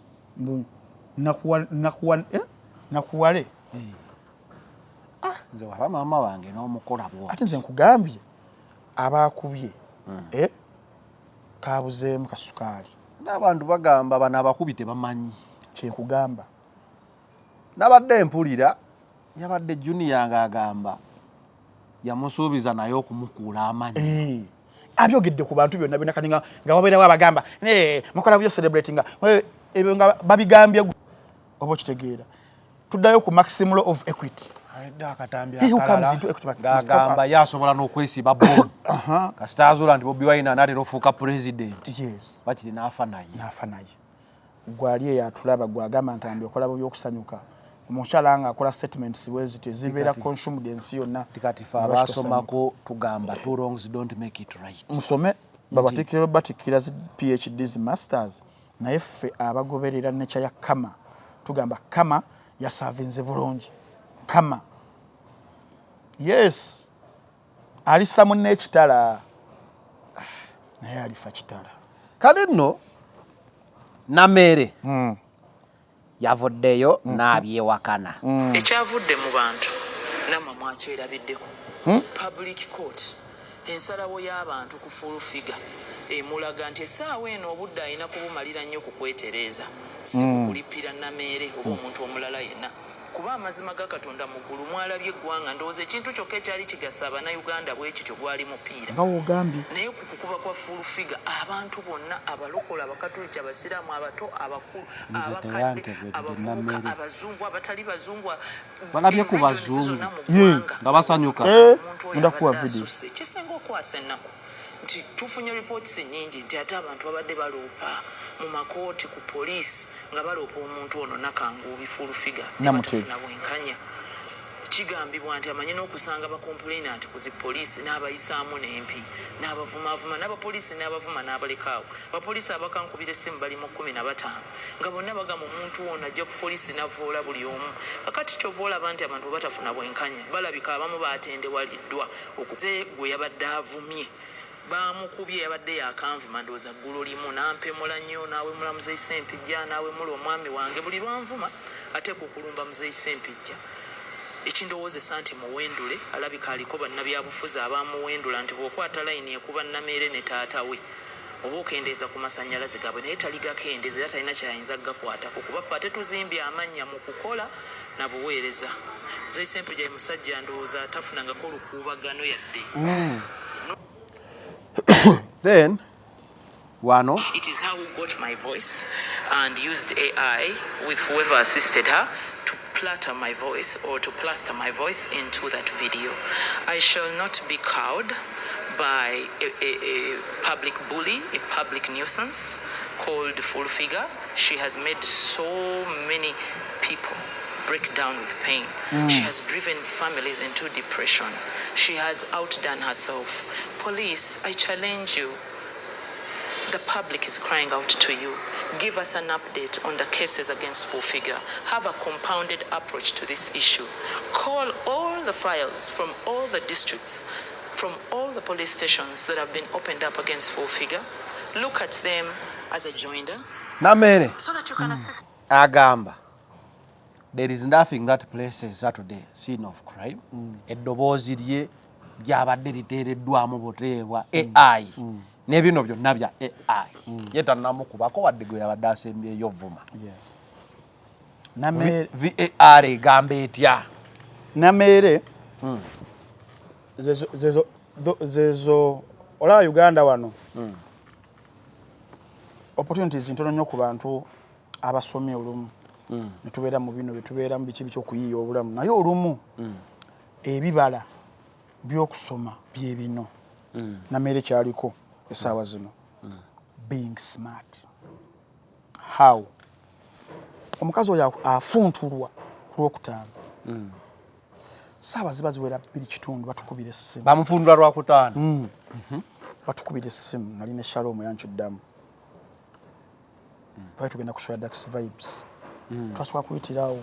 C: nakuwale
B: nze waba maama wange n'omukola bwo
C: ate nze nkugambye abaakubye kabuzeemu kasukaali
B: n'abantu bagamba bano abakubi tebamanyi
C: kyenkugamba
B: nabadde mpulira yabadde junior ng'agamba yamusuubiza naye okumukuula amanyi
C: abyogedde ku bantu byonna byonna kati nga wabeerawo abagamba mukola byo celebrating ebyo nga babigambye oba okitegeera tuddayo ku maximum law of equity. He who comes into equity
B: gagamba yasobola n'okwesiba board kasita azuula nti Bobi Wine anaatera ofuuka president.
C: Yes.
B: Bakiri n'afa naye.
C: Gwali eyatulaba gwagamba nti ambyokola by'okusanyuka. Omukyala nga akola statements bweziti zibeera consumed ensi yonna.
B: Tikati fa abasomako tugamba two wrongs don't make it right.
C: Musome babatikira batikira PhDs masters naye ffe abagoberera nature ya kama tugamba kama yasavinze bulungi. Kama. Yes. Alisa munne ekitala. Naye alifa kitala.
B: Kale nno Namere yavuddeyo n'abyewakana.
D: Ekyavudde mu bantu namwe mwakyerabiddeko. Public court ensalawo y'abantu ku full figure emulaga nti essaawa eno obudde alina kubumalira nnyo ku kwetereeza si kukulipira Namere oba omuntu omulala yenna. Kuba amazima ga Katonda muggulu mwalabye eggwanga ndowooza ekintu kyokka ekyali kigasa Abannayuganda bwe kityo gwali mupiira. Naye ku kukuba kwa full figure abantu bonna abalokola abakatoliki abasiraamu abato abakulu abakadde abavubuka abazungu abatali bazungu
B: balabye ku bazungu nga basanyuka.
C: Ndakuwa video.
D: Kisinga okwasa ennaku nti tufunye reports nnyingi nti ate abantu babadde baloopa mu makooti ku poliisi nga baloopa omuntu ono Nakanguubi full figure tebatufuna bwenkanya. Kigambibwa nti amanyi n'okusanga bakomplainant ku zi poliisi n'abayisaamu n'empi n'abavumaavuma n'abapoliisi n'abavuma n'abalekaawo. Abapoliisi abakankubira essimu bali mu 15 nga bonna bagamba omuntu ono ajja ku poliisi n'avoola buli omu. Kakati ky'ova olaba nti abantu batafuna bwenkanya balabika abamu baatendewaliddwa okuze gwe yabadde avumye. Bamukubye yabadde yakanvuma ndowooza ggulo limu nampemula nnyo naawe mula Muzeeyi Ssempijja naawe mula omwami wange buli lwanvuma ate kukulumba Muzeeyi Ssempijja. Ekindowoozesa nti muwendule alabika aliko bannabyabufuzi abamuwendula nti bw'okwata layini ekuba Namere ne taata we oba okendeeza ku masannyalaze gaabwe naye tali gakendeeza era talina kyayinza gakwatako kuba ffe ate tuzimbye amannya mu kukola na buweereza. Muzeeyi Ssempijja ye musajja ndowooza atafunangako olukuubagano yadde.
B: Then wano
D: it is how we got my voice and used AI with whoever assisted her to plaster my voice into that video. I shall not be cowed by a public bully, a public nuisance called Full Figure. She has made so many people break down with pain. She has driven families into depression. She has outdone herself. Police, I challenge you. The public is crying out to you. Give us an update on the cases against Full Figure. Have a compounded approach to this issue. Call all the files from all the districts, from all the police stations that have been opened up against Full Figure. Look at them as a joinder.
B: Namere
D: So that you can assist.
B: agamba there is nothing that places Saturday scene of crime. Eddoboozi lye lyabadde liteereddwamu buteebwa AI. N'ebino byonna bya AI. Ye tannamukubako wadde gwe yabadde asembyeyo vuma. VAR egamba etya?
C: Namere zezo olaba Uganda wano opportunities ntono nnyo ku bantu abasomye olumu ne tubeera mu bino betubeera mu biki by'okuyiiya obulamu naye olumu ebibala by'okusoma bye bino Namere kyaliko essaawa zino being smart. How? Omukazi oyo afuntulwa ku Lwokutaano. Ssaawa ziba ziwera 2:00 batukubira essimu.
B: Bamufuntula Lwakutaano.
C: Batukubira essimu nali ne Shalom yanchuddamu. Twali tugenda kushora Dax Vibes. Twasooka kuyitirawo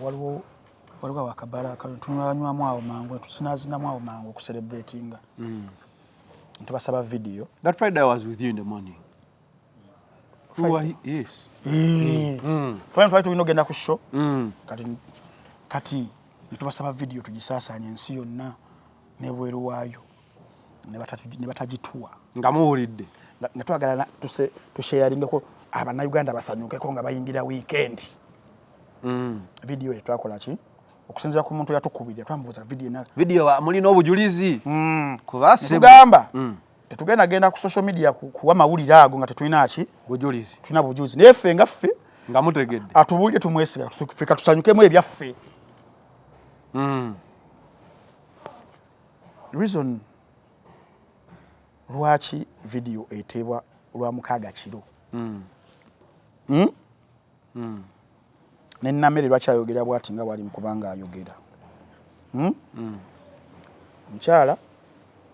C: waliwo akabala tunywamu awo mangu tusinazinamu awo mangu okucelebratinga. Ntubasaba video.
B: That Friday I was with you in the morning. Who were he? Yes.
C: Twali tulina ku show. Kati ntubasaba video tugisaasaanya ensi yonna n'ebweru waayo ne batagituwa.
B: Nga muwulidde.
C: Nga twagala tusharingeko Abannayuganda basanyukeko nga bayingira weekend. Video etwakola ki? Okusinzira ku muntu yatukubira twambuza
B: video mulina obujulizi kubase
C: tugamba tetugenda genda ku social media kuwa mawulire ago nga tetulina ki
B: bujulizi
C: tulina bujulizi neffe nga ffe
B: nga mutegedde
C: atubulire tumwesiga fika tusanyukemu ebyaffe reason lwaki video etebwa lwa mukaaga kiro Nennamere lwaki ayogera bwati nga wali mukubanga ayogera mukyala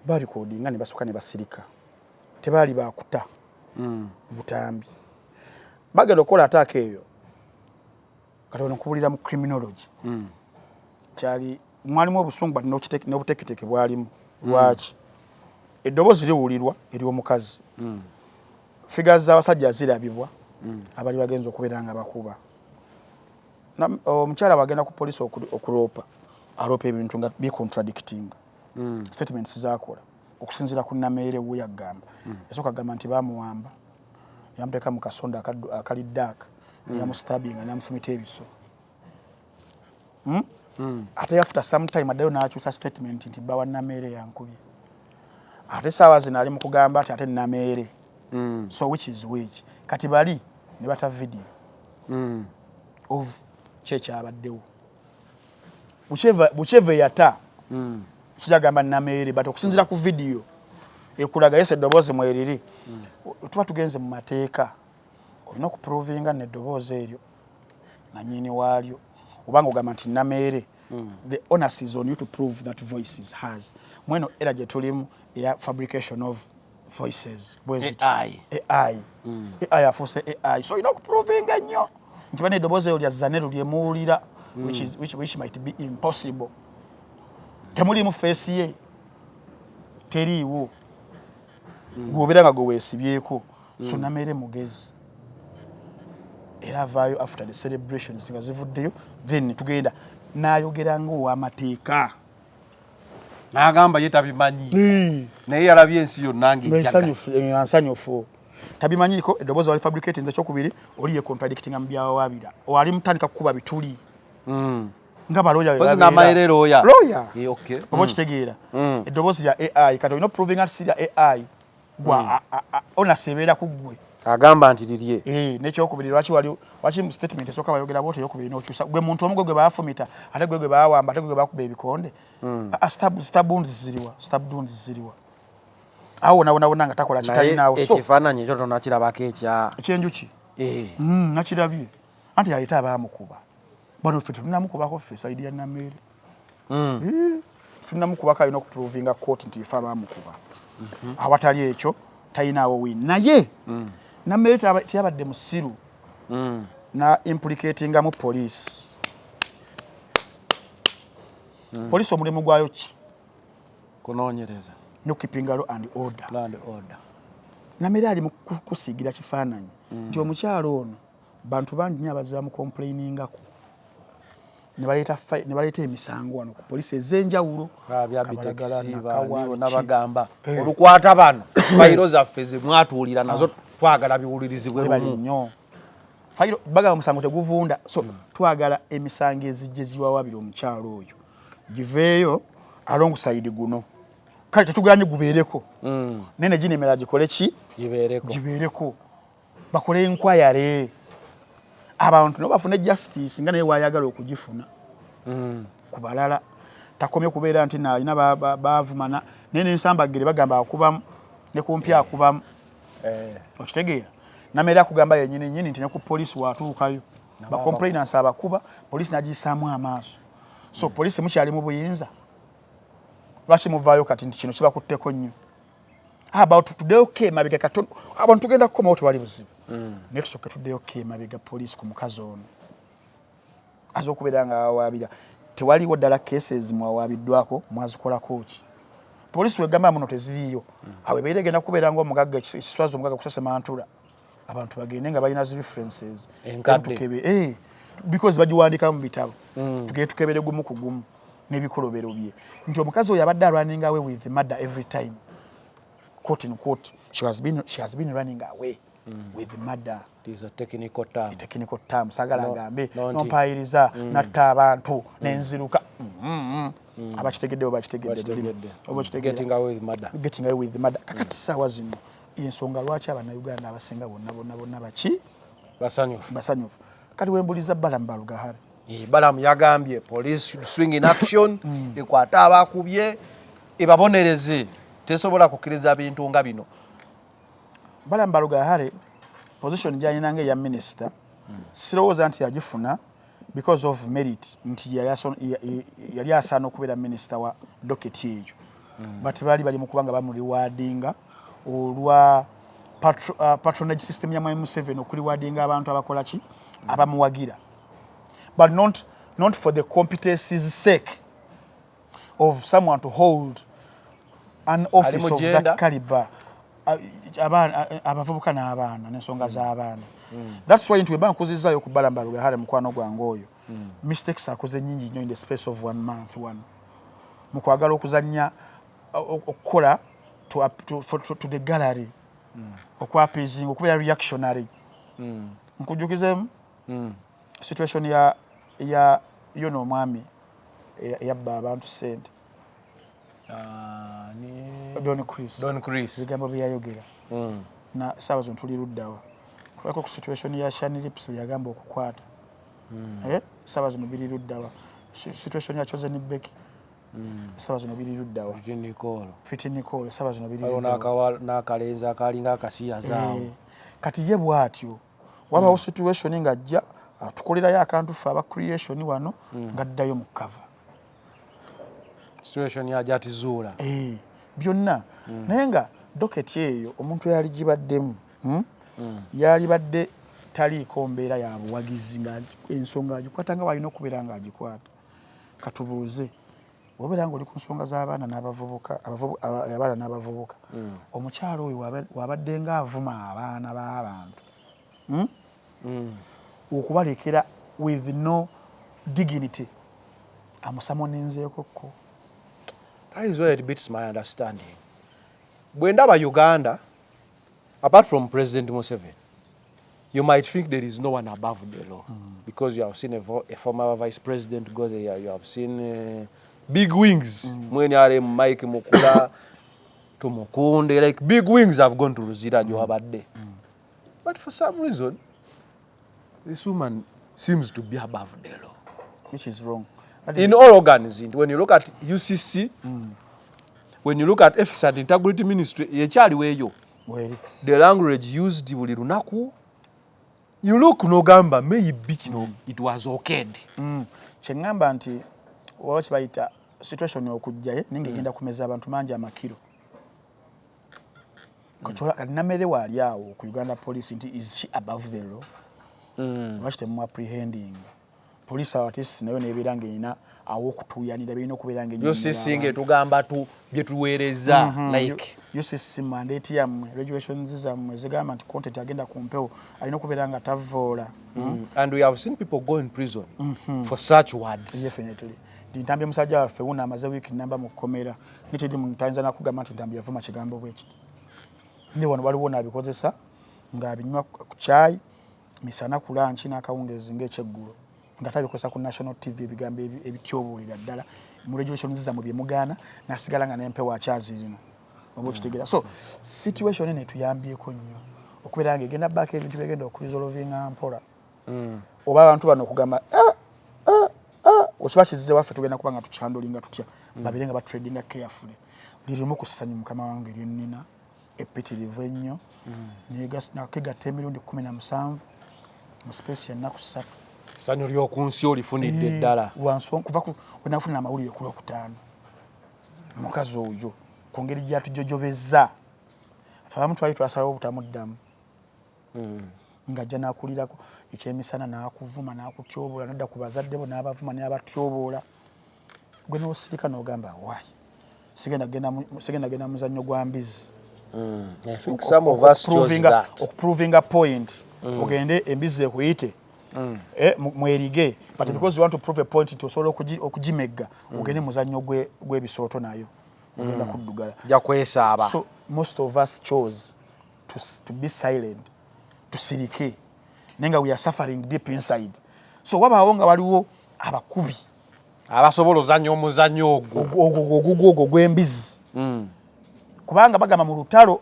C: balikodinga ne basuka ne basirika tebaali bakuta butambi bagenda okukola ataaka eyo kati ono kubulira mu criminology kyali mwalimu obusungu bati n'obuteketeke bwalimu lwaki eddoboozi liwulirwa ery'omukazi figures z'abasajja zirabibwa abali bagenza okubeera nga bakuba omukyala bagenda ku poliisi okuloopa aloopa ebintu nga bicontradicting statements zakola okusinziira ku Nameere we yagamba yasooka agamba nti bamuwamba yamuteeka mu kasonda akali dark yamustabinga namufumita ebiso ate after some time addayo n'akyusa statement nti bba wa Nameere yankubye ate saawa zino ali mu kugamba ati ate Nameere so which is which kati bali ne bata video of kyabaddewo bucheve yata kiragamba Nameere but okusinziira ku video ekulaga yese eddoboozi mweriri tuba tugenze mu mateeka olina okuprovinga neddoboozi eryo nanyini waalyo obanga ogamba nti Nameere the onus is on you to prove that voices has mweno era gye tulimu eya fabrication of voices AI afuuse AI so olina okuprovinga nnyo nti bane eddoboozi eryo lya Zanero lyemuwulira which might be impossible temulimu face ye teriiwo gwobeera nga gwe weesibyeko so Nameere mugezi era avaayo after the celebrations nga zivuddeyo then tugenda n'ayogera ng'ow'amateeka
B: n'agamba ye tabimanyi naye yalabye ensi yonna
C: nsanyufu tabimanyiiko eddoboozi wali fabricating nze kyokubiri oli ye contradicting mu byawawabira wali mutandika kukuba bituli nga baloya oba okitegeera eddoboozi lya AI kati olina proving nti si lya AI gwa onasebeera ku ggwe
B: agamba nti lirye
C: n'ekyokubiri lwaki mu statement esooka bayogera boota eyokubiri n'okyusa gwe muntu omu gwe baafumita ate gwe baawamba ate gwe bakuba ebikonde stabunds ziriwa awo wona nga takola kitalinawo
B: ekifaananyi ekyo tonakirabako
C: ekyenjuki nakirabye anti yaleeta abaamukuba bano ffe tetunamukubako ffe saidi ya Nameere tunamukubako alina okuprovinga court nti ife abaamukuba awatali ekyo talinaawo win naye Nameere teyabadde musiru na implicatingamu poliisi poliisi omulimu gwayo ki
B: kunoonyereza
C: no keeping law and order Nameere ali mu kusiigira kifaananyi nti omukyalo ono bantu bangi nnyo abazaamu complainingako ne baleeta emisango wano ku poliisi ez'enjawulo
B: nabagamba olukwata bano fayiro zaffe ze mwatuulira nazo twagala biwulirizibwe
C: nnyo fayiro bagamba omusango teguvunda so twagala emisango ezijje ziwawabira omukyalo oyo giveeyo alongside guno kale tetuganye gubeereko nene ginemera gikole ki gibeereko bakole enkwayare abantu nobafune justice nga naye wayagala okugifuna ku balala takomye kubeera nti nalina bavumana nene nsambagire bagamba akubamu ne kumpya akubamu okitegeera Nameere akugamba yennyini nti ne ku poliisi watuukayo bacomplainants abakuba poliisi nagisaamu amaaso so poliisi mukyali mu buyinza lwaki muvaayo kati nti kino kibakutteko nnyo about tuddeyo mabega katono abantu tugenda kukomawo tewali buzibu naye tusooke tuddeyo mabega poliisi ku mukazi ono aza okubeera nga awawaabira tewaliwo ddala cases mwawabiddwako mwazikolako ki poliisi wegamba muno teziriiyo awo ebeera egenda kubeera ngaomugagga ekiswaza omugagga kusase mantula abantu bagende nga balina zi references because bagiwandika mu bitabo tugende tukebere gumu ku gumu n'ebikolobero bye nti omukazi oyo abadde running away with the murder every time quote in quote she has been running away with the murder.
B: It is a technical term
C: sagala ngambe nompayiriza natta abantu nenziruka abakitegedde
B: getting away
C: with the murder kakati sawa zino ensonga lwaki abannayuganda abasinga bonna baki basanyufu kati wembuliza bbala mbalugahale
B: Balamu yagambye police swing in action ekwata abakubye ebabonereze tesobola kukkiriza bintu nga bino.
C: Balamu Barugahare position gyalina nga eya minister sirowooza nti yagifuna because of merit nti yali asaana okubeera minister wa docket eyo but bali mu kubanga bamuriwadinga olwa patronage system ya M7 okuriwadinga abantu abakola ki abamuwagira but not for the competencies sake of someone to hold an office of that caliber abavubuka n'abaana n'ensonga z'abaana. That's why ntwe bankozezaayo ku Balamu Barugahare mukwano gwange oyo mistakes akoze nyingi nnyo in the space of 1 month mu kwagala okuzannya okukola to the gallery okwapizing okubeera reactionary nkujjukizemu situation ya yono omwami yabba abantu sente Don Chris bigambo byayogera na sawa zino tuli luddawa kulako ku situation ya Shani Lips yagamba okukwata sawa zino biri luddawa situation ya Chosen Becky sawa zino biri luddawa Fiti Nicole sawa zino biri luddawa
B: n'akalenza akalinga akasiya zaawo
C: kati ye bwatyo wabawo situation nga ajja tukolerayo akantu ffe aba creation wano ngaddayo mu cover
B: situation ya jatizuula
C: byonna naye nga docket eyo omuntu yali gibaddemu yali badde taliiko mbeera ya buwagizi nga ensonga agikwata nga walina okubeera nga agikwata. Katubuuze obeera nga oli ku nsonga z'abaana n'abavubuka omukyalo oyo wabadde nga avuma abaana b'abantu okubalekera with no dignity amusamoninzeekokko.
B: That is where it beats my understanding. Bwendaba Uganda, apart from President Museveni, you might think there is no one above the law because you have seen a former vice president go there, you have seen big wings, Mwenye are Mike Mukula to Mukunde, like big wings have gone to Ruzira Johobade. But for some reason, this woman seems to be above the law.
C: Which is wrong.
B: In all organs, when you look at UCC, when you look at Ethics and Integrity Ministry, the language used buli lunaku, you look nogamba maybe it was okay.
C: Kyengamba nti waliwo kibayita situation okujjaye ninga egenda kumeza abantu mangi amakiro. Katola namere wali awo ku Uganda police nti is she above the law? Lwaki temu apprehending police artists nayo nebeera ng'erina aw'okutuuyanira birina okubeera ng'ennyingi
B: UCC tugamba bye tuweereza like
C: UCC mandate yammwe regulations zammwe zigamba nti content agenda ku mpewo alina okubeera nga tavoola.
B: And we have seen people go in prison for such words.
C: Definitely. Ntambye musajja waffe wuno amaze wiiki namba mu kkomera nitedi mutayinza nakugamba nti ntambye yavuma kigambo bwe kiti. Ne wano waliwo n'abikozesa ng'abinywa ku chai misana ku lunch n'akawungezi ng'ekyeggulo nga tabikozesa ku national TV ebigambo ebityobuulira ddala mu regulations zammwe bye mugaana n'asigala nga n'empewo akyazirina oba okitegeera. So situation eno etuyambyeko nnyo okubeera nga egenda baako ebintu byegenda okuresolvinga mpola oba abantu bano okugamba okiba kizize waffe tugenda kuba nga tukyandulinga tutya babire nga batradinga carefully lirimu ku ssanyu mukama wange lyennina epitirivu ennyo nakegatta emirundi 17 mu space y'ennaku 3
B: ssanyu ly'oku nsi olifunidde ddala
C: kuva wenafunira amawulire ku Lwokutaano omukazi oyo ku ngeri gyatujojobezza afe abamu twali twasalawo obutamuddamu ng'ajja n'akulirako ekyemisana n'akuvuma n'akutyobola nadda ku bazadde bo n'abavuma n'abatyoboola gwe n'osirika n'ogamba waayi sigenda genda muzannyo gwa mbizi okuprovinga point ogende embizi ekuyite mwerige but because you want to prove a point nti osobola okugimegga ogende muzannyo gw'ebisooto nayo ogenda kuddugala
B: jakwesaaba.
C: So most of us chose to be silent, tusirike nenga we are suffering deep inside. So wabaawo nga waliwo abakubi
B: abasobola ozannya omuzannyo
C: ogwo gw'embizi kubanga bagamba mu lutalo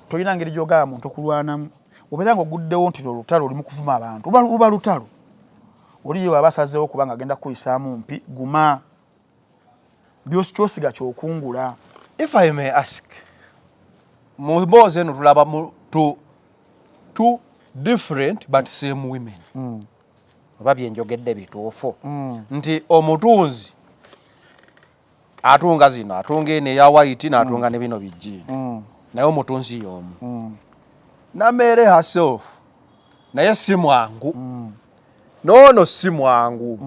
C: tolina ngeri gy'ogamba muntu okulwanamu obeera nga oguddewo nti olutalo oli mu kuvuma abantu luba lutalo oliyo abasazeewo kubanga agenda kuyisaamu mpi guma byosi kyosiga kyokungula.
B: If I may ask, muboze no tulaba two different but same women. Babye njogedde bituufu. Nti omutunzi atunga zino, atunga ene ya white na atunga ne bino bijini. Naye omutunzi y'omu. Namere herself naye si mwangu. Nono si mwangu.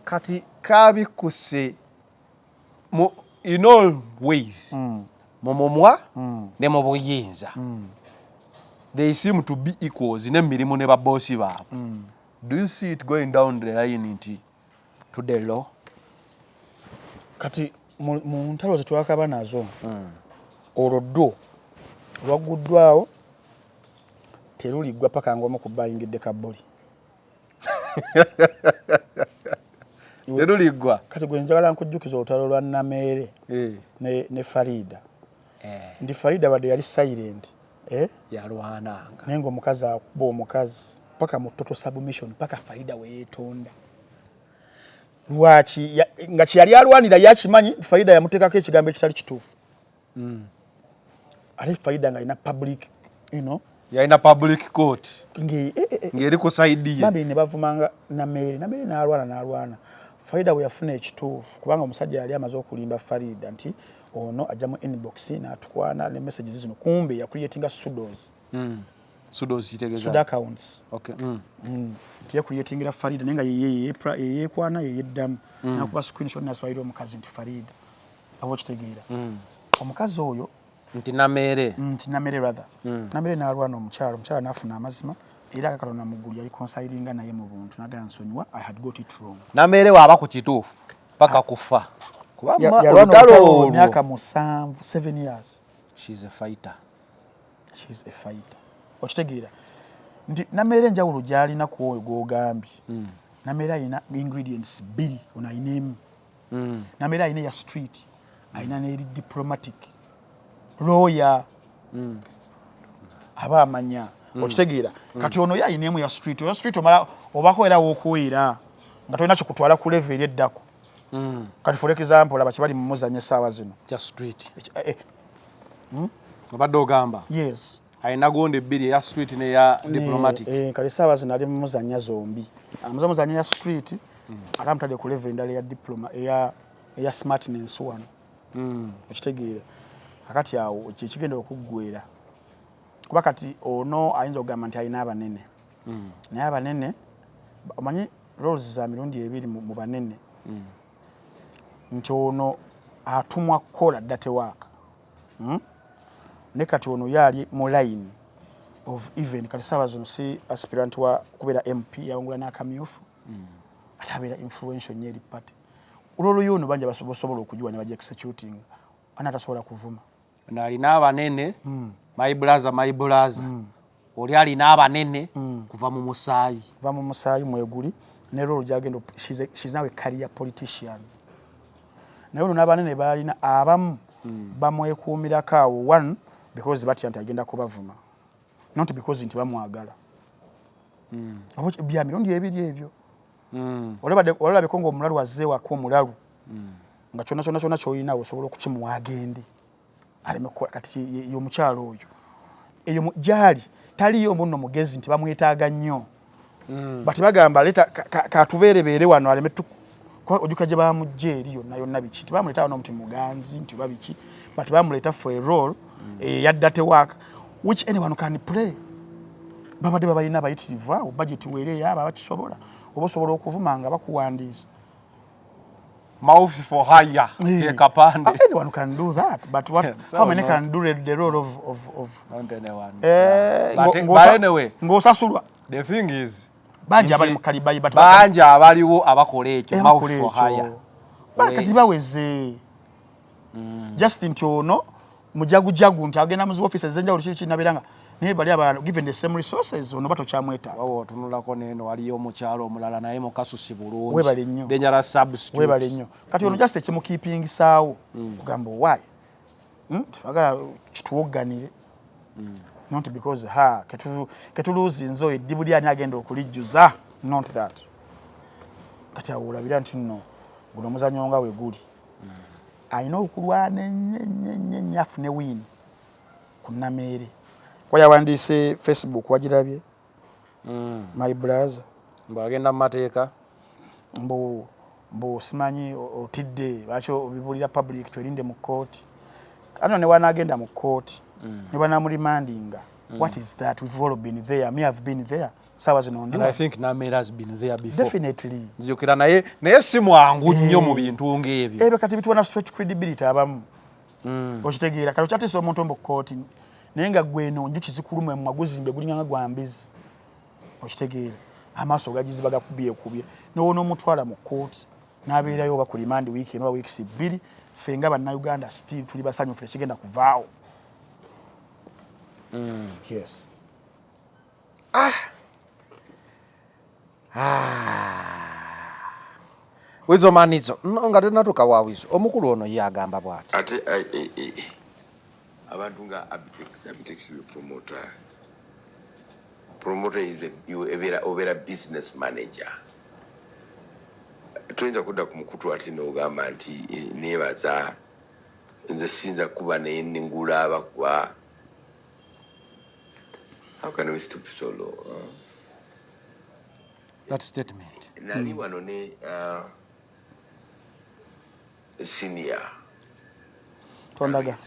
B: Kati kabikuse in all ways. Momomwa ne mu buyinza. They seem to be equals in emirimu ne babossi baabo. Do you see it going down the line to the law?
C: Kati mu ntalo zetwakaba nazo oluddo lwaguddwawo teruliggwa paka ngoma kubayingidde kaboli.
B: Teruliggwa.
C: Kati gwe njagala nkujjukiza olutalo lwa Namere ne Farida. Ndi Farida badde yali silent.
B: Yalwananga.
C: Nengo omukazi akuba omukazi paka mu total submission paka Farida weyetonda. Lwaki nga kyali alwanira yakimanyi Farida yamutekako ekigambo ekitali kituufu. Ali Farida nga ina public, you know,
B: ya ina public court ngeri ku side ye
C: babi ne bavumanga Namere n'alwana Farida we yafuna ekituufu kubanga omusajja yali amaze okulimba Farida nti ono ajja mu inbox n'atukwana ne messages zino kumbe ya creating pseudos.
B: Pseudos yitegeza
C: pseudo accounts.
B: Okay.
C: Tiya creating Farida nenga ye kwana ye yeddam nakuba screenshot na swahili omukazi nti Farida abo kitegeera. Omukazi oyo
B: nti Namere
C: rather. Namere n'alwana omukyala n'afuna amazima era akakalona mugulu yali consilinga naye mu buntu nagaya nsonyiwa I had got it wrong.
B: Namere waba ku kituufu paka kufa kubanga
C: olutalo myaka 7 years.
B: She's a fighter.
C: Okitegeera nti Namere njawulo gyalina ku oyo gw'ogambye. Namere ayina ingredients 2 onayinemu. Namere ayina ya street ayina n'eri diplomatic lawyer aba amanya. Okitegeera kati ono yayinemu ya street omala obako era wokuwera nga tolina kikutwala ku level eddako. Kati for example abakibali mu muzanya sawa zino
B: ja street obadde ogamba
C: yes
B: ayina gonde 2 ya street ne ya diplomatic.
C: Kati sawa zino ali mu muzanya zombi muzanya ya street akamutadde ku level endala ya diploma ya smartness one. Okitegeera akati awo kikigenda okuggwera kuba kati ono ayinza okugamba nti ayina abanene naye abanene omanyi roles za mirundi 2 mu banene nti ono atumwa kukola date work ne kati ono yali mu line of even kati sawa zino si aspirant wa kubeera MP yawungula n'akamyufu ate abeera influential nyeri party olwo yono banja basobola okujiwa ne bajja executing anatasobola kuvuma
B: nalina abanene my brother oli alina abanene kuva mu musaayi
C: mweguli ne role jagenda she's now a career politician. Naye ono n'abanene balina abamu bamwekuumirako awo one because batya nti agenda kubavuma not because nti bamwagala. Bya mirundi 2 ebyo. Olabeko ng'omulalu azzeewako omulalu nga kyonna ky'olina osobola okukimuwa agende aleme kukola kati y'omukyalo oyo eyo gyali taliyo munno mugezi nti bamwetaaga nnyo bati bagamba leta katubeerebeere wano aleme ojuka gye bamujja eri yonna biki tibamuleeta wano omuti muganzi nti oba biki bati bamuleeta for a role ya date work which anyone can play. Babadde babalina abayitirivu awo budget weereyo abo abakisobola oba osobola okuvuma nga bakuwandiisa
B: mouth for hire kapande.
C: Anyone can do that but what how many can do the role of
B: not anyone.
C: But anyway ngosasulwa
B: the thing is
C: banja abali mukalibayi but
B: banja abaliwo abakola ekyo mouth for hire
C: bakati baweze just nti ono mujagu nti agenda mu offices zenjawulo kiki kinabiranga naye bali abantu given the same resources ono bato kyamweta
B: wawo tunulako neno waliyo mukyalo omulala naye mukasusi bulungi
C: webale nnyo
B: dangerous substitute
C: webale nnyo kati ono just ekimukeeping saawo kugamba why twagala kituwoganire not because ketuluzi nzo eddibu lyani agenda okulijjuza not that kati awulabira nti nno guno muzanyo nga we guli alina okulwana ennyo afune win ku Nameere kwa yawandiise Facebook wagirabye my brother
B: mbagenda mu mateeka mbo simanyi otidde lwaki obibulira public twerinde mu court ano ne wanagenda mu court ne banamuremandinga what is that? We've all been there. Me have been there. And I think Nameere has been there before.
C: Definitely.
B: Njukira naye si mwangu nnyo mu bintu ng'ebyo.
C: Ebe kati bitwana stretch credibility abamu. Okitegeera kati okyatisa omuntu mu court naye nga gweno njuki zikuluma mu maguzimbe gulinyanga gwambizi. Okitegeera amaaso gagizi bagakubye n'ono omutwala mu court n'abeerayo oba ku remand week eno weeks 2 fenga bannayuganda still tuli basanyufu ekigenda kuvaawo. Yes.
B: Wizo manizo nga tenatuuka wa Wizo omukulu ono ye agamba bw'ati
A: ate abantu nga Abitex promoter is a business manager. Tuyinza kudda ku mukutu ati n'ogamba nti neebaza nze siyinza kuba naye nengula abagwa. How can we stoop so low?
B: That statement.
A: Nali wano ne senior.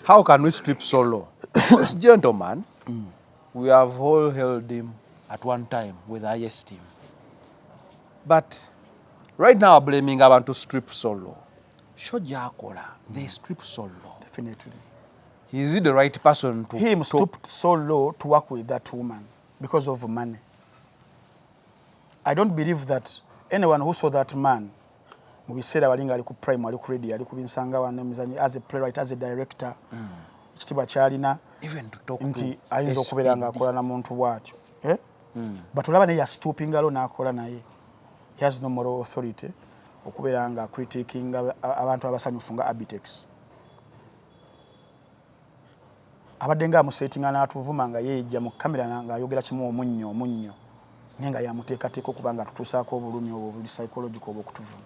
B: How can we strip so low? This gentleman, we have all held him at one time with the highest team. But right now, blaming abantu to strip so low. Shojakola, they strip so low.
C: Definitely.
B: Is he the right person to...
C: Him stooped so low to work with that woman because of money. I don't believe that anyone who saw that man mu biseera balinga ali ku prime ali ku radio ali ku binsanga wanamizanyi as a playwright as a director ekitibwa kyalina
B: even to talk
C: nti ayinza okubeera nga akola na muntu bwatyo but olaba naye yastooping alo n'akola naye he has no moral authority okubeera nga critiquing abantu abasanyufu nga Abitex abadde nga amusetinga n'atuvuma nga yeejja mu kamera nga ayogera kimu omunnyo nenga yamuteekateeka okuba nga tutuusaako obulumi obwo buli psychological obw'okutuvuma.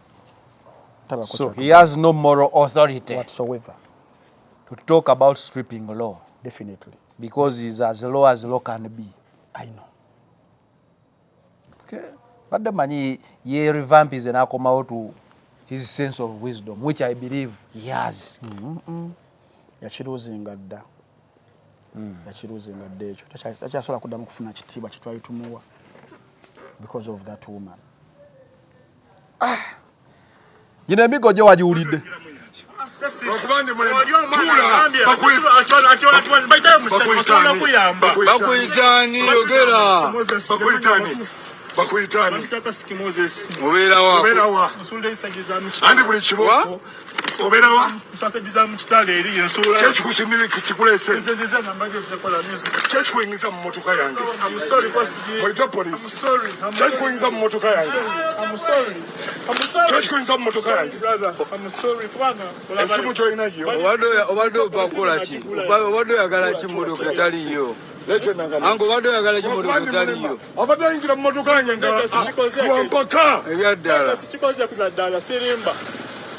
B: So he has no moral authority
C: whatsoever
B: to talk about stripping law.
C: Definitely.
B: Because he's as low can be.
C: I know.
B: Okay. But the man, he revamp his and come out to his sense of wisdom, which I believe he has.
C: Yakiruuzinga dda. Yakiruuzinga dda ekyo. Takyasobola kuddamu kufuna kitiibwa kye twali tumuwa because of that woman.
B: Gino emigo gye wagiwulidde.
K: Bakuyitani yogera. Bakuyitani. Obeerawa. Andi buli kiboko. Obeerawa. Kyeki kusimire kikulese. Kyeki kuyingiza mu motoka yange. Mwita police. Kyeki kuyingiza mu motoka yange. Kyeki kuyingiza mu motoka yange. Esimu kyolina yo.
L: Obadde ova kukola ki? Obadde oyagala ki motoka etaliyo? Ango obadde oyagala ki motoka etaliyo?
K: Obadde oyingira mu motoka yange nga wampaka.
L: Ebyaddala.
K: Sikikoze kunaddala sirimba.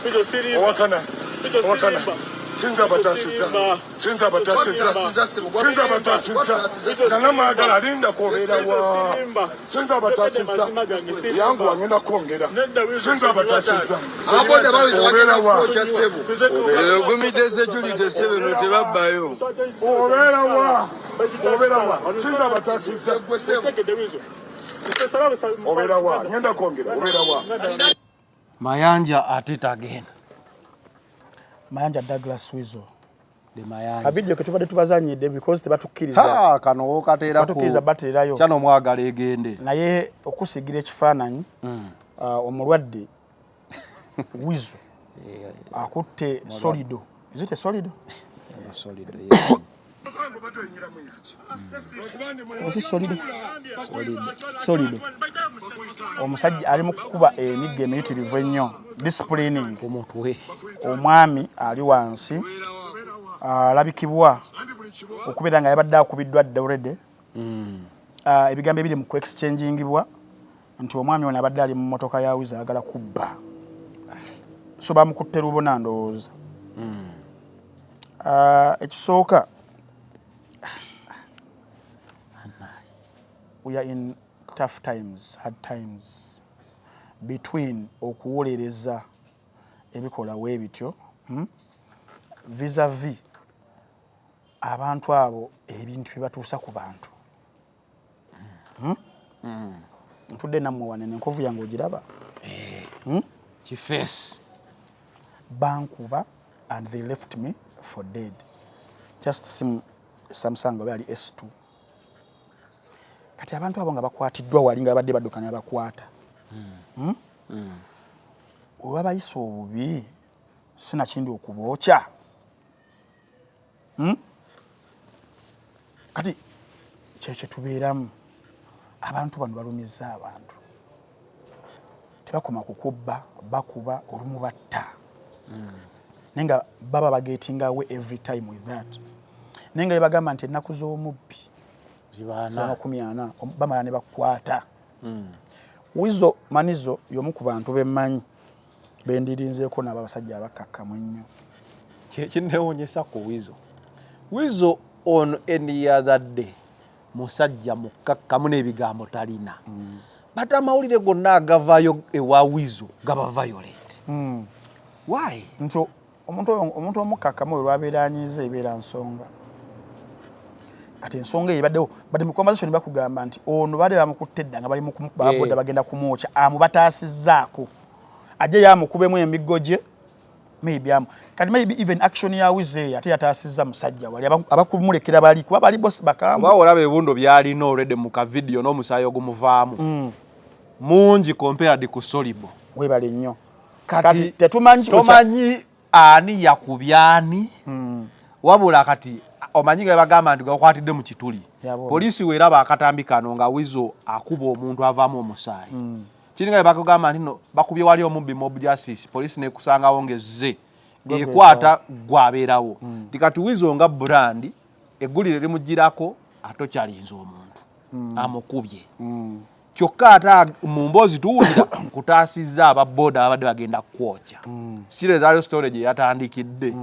K: Pijo sirimba. Owakana. Sinza batasiza. Nana magala linda kuobeera wa. Sinza batasiza. Yangu wangenda kuongera. Sinza batasiza.
L: Aboda bawisagala wa. Gumite julite sebe no tebabbayo.
K: Obeera wa. Sinza batasiza. Obeera wa. Ngenda kuongera. Obeera wa.
B: Mayanja at it again.
C: Mayanja Douglas Wizo.
B: The Mayanja.
C: Kabidde ke tubadde tubazanyidde because tebatukkiriza.
B: Kano okateera ku.
C: Batukkiriza baterayo.
B: Kyano mwagala egende.
C: Naye okusigira ekifaananyi omulwadde Wizo akutte Solido. Is it a Solido?
B: Solido, yeah.
C: Solido. Omusajja ali mu kukuba emigga emiyitirivu ennyo disciplining
B: omutwe.
C: Omwami ali wansi alabikibwa okubeera nga yabadde akubiddwa dda already. Ebigambo ebiri mu ku exchangingibwa nti omwami ono abadde ali mu mmotoka ya Wizo ayagala kubba so bamukutte lubona ndowooza ekisooka we are in tough times, hard times between okuwolereza ebikola webityo vis-a-vis abantu abo ebintu bibatuusa ku bantu ntudde nammwe wanene enkovu yange ogiraba
B: kifeesi
C: bankuba and they left me for dead just Samsung bali S2 kati abantu abo nga bakwatiddwa wali nga badde baddukanya bakwata owabayisa obubi sina kindi okubookya kati kyekyo tubeeramu abantu bano balumiza abantu tebakoma kukubba bakuba olumu batta nenga baba bagetinga away every time with that nenga ebagamba nti ennaku z'omubbi zibana 40 bamala ne bakwata Wizo Manizo y'omu ku bantu bemmanyi bendirinzeeko nabo abasajja abakakkamu ennyo
B: kinneewonyesa ku Wizo on any other day musajja mukakkamu n'ebigambo talina but amawulire gonna agavayo ewa Wizo gaba violent why
C: nto omuntu omukakkamu olwabeeranyiza ebeera nsonga kati ensonga ebaddewo but mu conversation bakugamba nti ono bade bamukutte dda nga bali mu kumubaboda bagenda kumwocha amubataasizzaako ajje yamukubemu emiggo gye maybe kati maybe even action ya Wizo ate yataasizza musajja wali abakumulekera bali kuba bali boss bakamu
B: olaba ebundo byalina already mu ka video n'omusaayi ogumuvaamu mungi compared ku Solibo
C: webale nnyo kati tomanyi
B: ani yakubyani wabula kati omanyi nga bagamba nti gakwatidde mu kituli poliisi weeraba akatambi kano nga Wizo akuba omuntu avaamu omusaayi kiri nga bakugamba nti no bakubye wali omubbi mob justice poliisi nekusangawo ngezze ekwata gwabeerawo tikati Wizo nga brand eggulire limugirako atokyalinza omuntu amukubye kyokka ata mu mboozi tuwulira kutaasizza ababooda abadde bagenda kwokya kirezaaliyo storage yatandikidde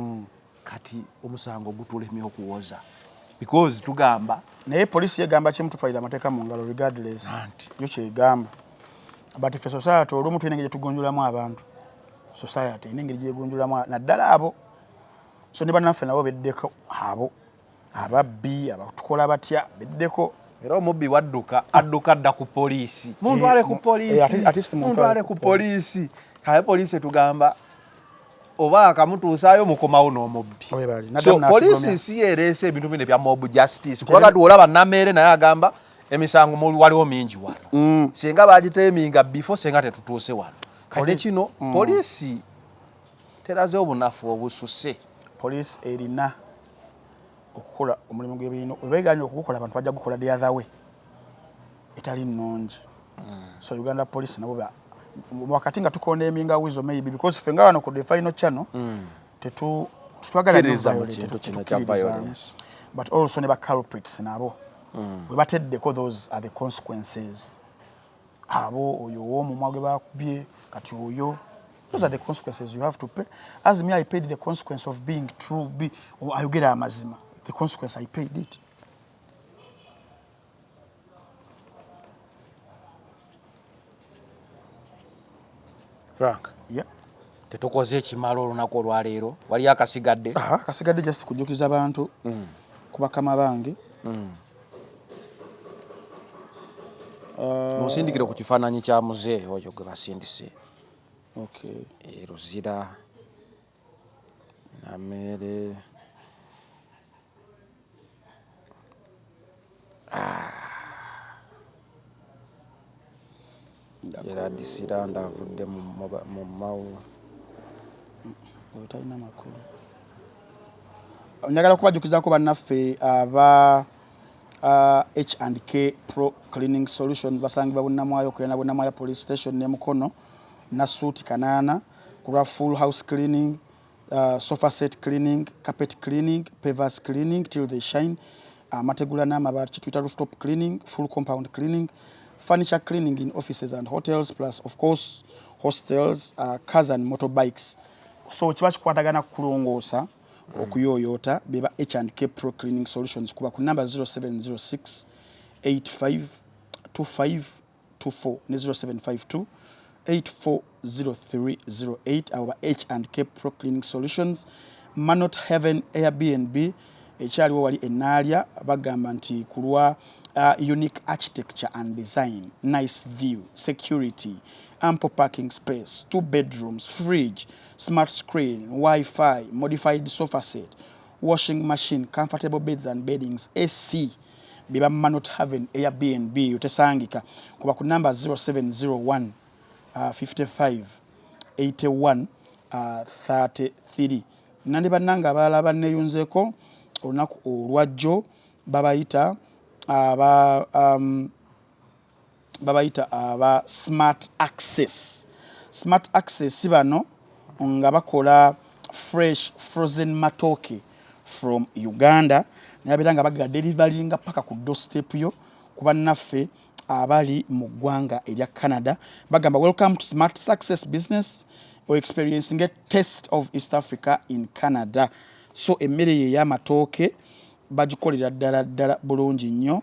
B: kati omusango gutulemye okuwoza because tugamba
C: naye poliisi yegamba kimu tutwalira amateeka mu ngalo regardless yo kyegamba but ffe society olumu tulina engeri gyetugonjolamu abantu society ina engeri gyegonjolamu naddala abo so ne bannaffe nabo beddeko abo ababbi abatukola batya beddeko
B: era omubbi wadduka adduka dda ku poliisi muntu ale ku poliisi kaye poliisi tugamba oba akamutuusaayo mukomawo n'omubbi so poliisi si yereese ebintu bino bya mob justice kuba kati olaba Namere naye agamba emisango waliwo mingi wano singa bagiteminga before singa tetutuuse wano kati kino poliisi teraze obunafu obususe
C: poliisi erina okukola omulimu gw'ebino webeganye okugukola abantu bajja gukola the other way etali nnungi so Uganda police nabo wakati nga tukondeminga Wizo maybe because fenga wano ku the final channel tetwagala violence but also ne ba culprits nabo we bateddeko those are the consequences abo oyo omumwa gwe bakubye kati oyo those are the consequences you have to pay as me I paid the consequence of being true ayogera amazima the consequence I paid it
B: Frank tetukoze ekimalo olunaku olwaleero wali akasigadde
C: akasigadde just kujukiza abantu kubakama bange
B: musindikire ku kifaananyi kya muzeeyi oyo gwe basindise Ruzira Namere era disira ndavudde mu mawu
C: otalina makulu njagala kubajukizako bannaffe aba H&K Pro Cleaning Solutions basangibwa Bunnamwayo kuyana Bunnamwayo Police Station ne Mukono na suuti Kanaana kuba full house cleaning sofa set cleaning carpet cleaning pavers cleaning till they shine mategula n'amabaati kituyita rooftop cleaning full compound cleaning furniture cleaning in offices and hotels, plus of course hostels, cars and motorbikes. So kiba kikwatagana kulongoosa okuyoyota beba H&K Pro Cleaning Solutions kuba ku number 0706 852524 ne 0752 840308 our H&K Pro Cleaning Solutions. Manot Heaven Airbnb ekyaliwo wali enaalya bagamba nti kulwa unique architecture and design, nice view, security, ample parking space, 2 bedrooms, fridge, smart screen, Wi-Fi, modified sofa set, washing machine, comfortable beds and beddings, AC. Biba Manot Heaven Airbnb utesangika kuba ku number 0701 55 81 33. Nandi bannanga abalala banneyunzeko olunaku olwajjo babayita aba Smart Access. Smart Access bano nga bakola fresh frozen matoke from Uganda nabira nga baga deliveringa paka ku doorstep yo kuba naffe abali mu ggwanga erya Canada bagamba welcome to Smart Success Business or experiencing a taste of East Africa in Canada. So emmere ya matoke bagikolera ddala bulungi nnyo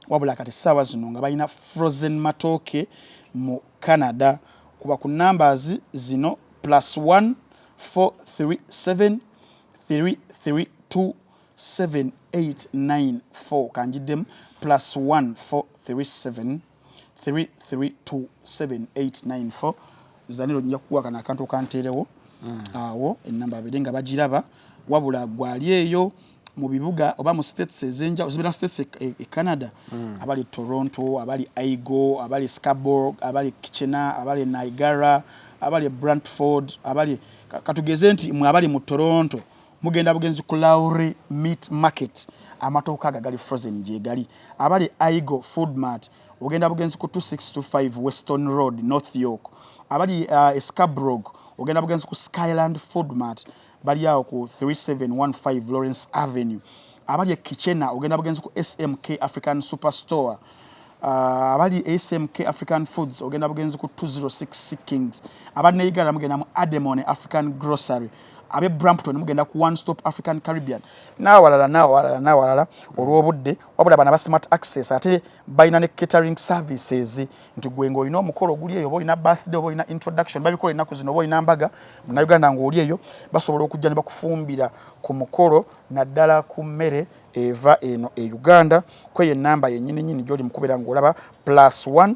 C: wabula kati ssaawa zino nga balina frozen matoke mu Canada kuba ku numbers zino +1 437 332 7894 kanjiddemu +1 437 332 7894 zaniro nja kuwa kana akantu kanterewo awo enamba abiri nga bagiraba wabula gwali eyo mu bibuga oba mu states ezenja ozibira states e Canada abali Toronto, abali Aigo, abali Scarborough, abali Kitchener, abali Niagara, abali Brantford, abali katugeze nti mwe abali mu Toronto mugenda bugenzi ku Lowry Meat Market amatoka gali frozen je gali abali Aigo Food Mart ogenda bugenzi ku 2625 Weston Road North York abali Scarborough ogenda bugenzi ku Skyland Food Mart bali yao ku 3715 Lawrence Avenue abali Kitchener ogenda bugenzi ku SMK African Superstore abali SMK African Foods ogenda bugenzi ku 206 Kings abali Niagara mugenda mu Ademone African Grocery abe Brampton mugenda ku One Stop African Caribbean na walala olwobudde wabula bana ba Smart Access ate bayina ne catering services nti gwengo ino mukolo guli eyo boyina birthday boyina introduction babikola inaku zino boyina mbaga na Uganda ngoli eyo basobola okujja ne bakufumbira ku mukolo naddala ku mmere eva eno e Uganda kweye namba yennyini nyini gyoli mukubera ngolaba +1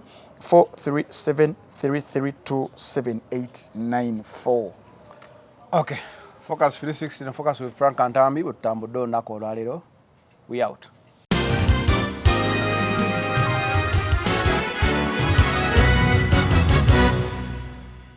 C: 437 332 7894.
B: Okay. Focus 360 and Focus with Frank Antambi with Tambudo Nako Lalero. We out.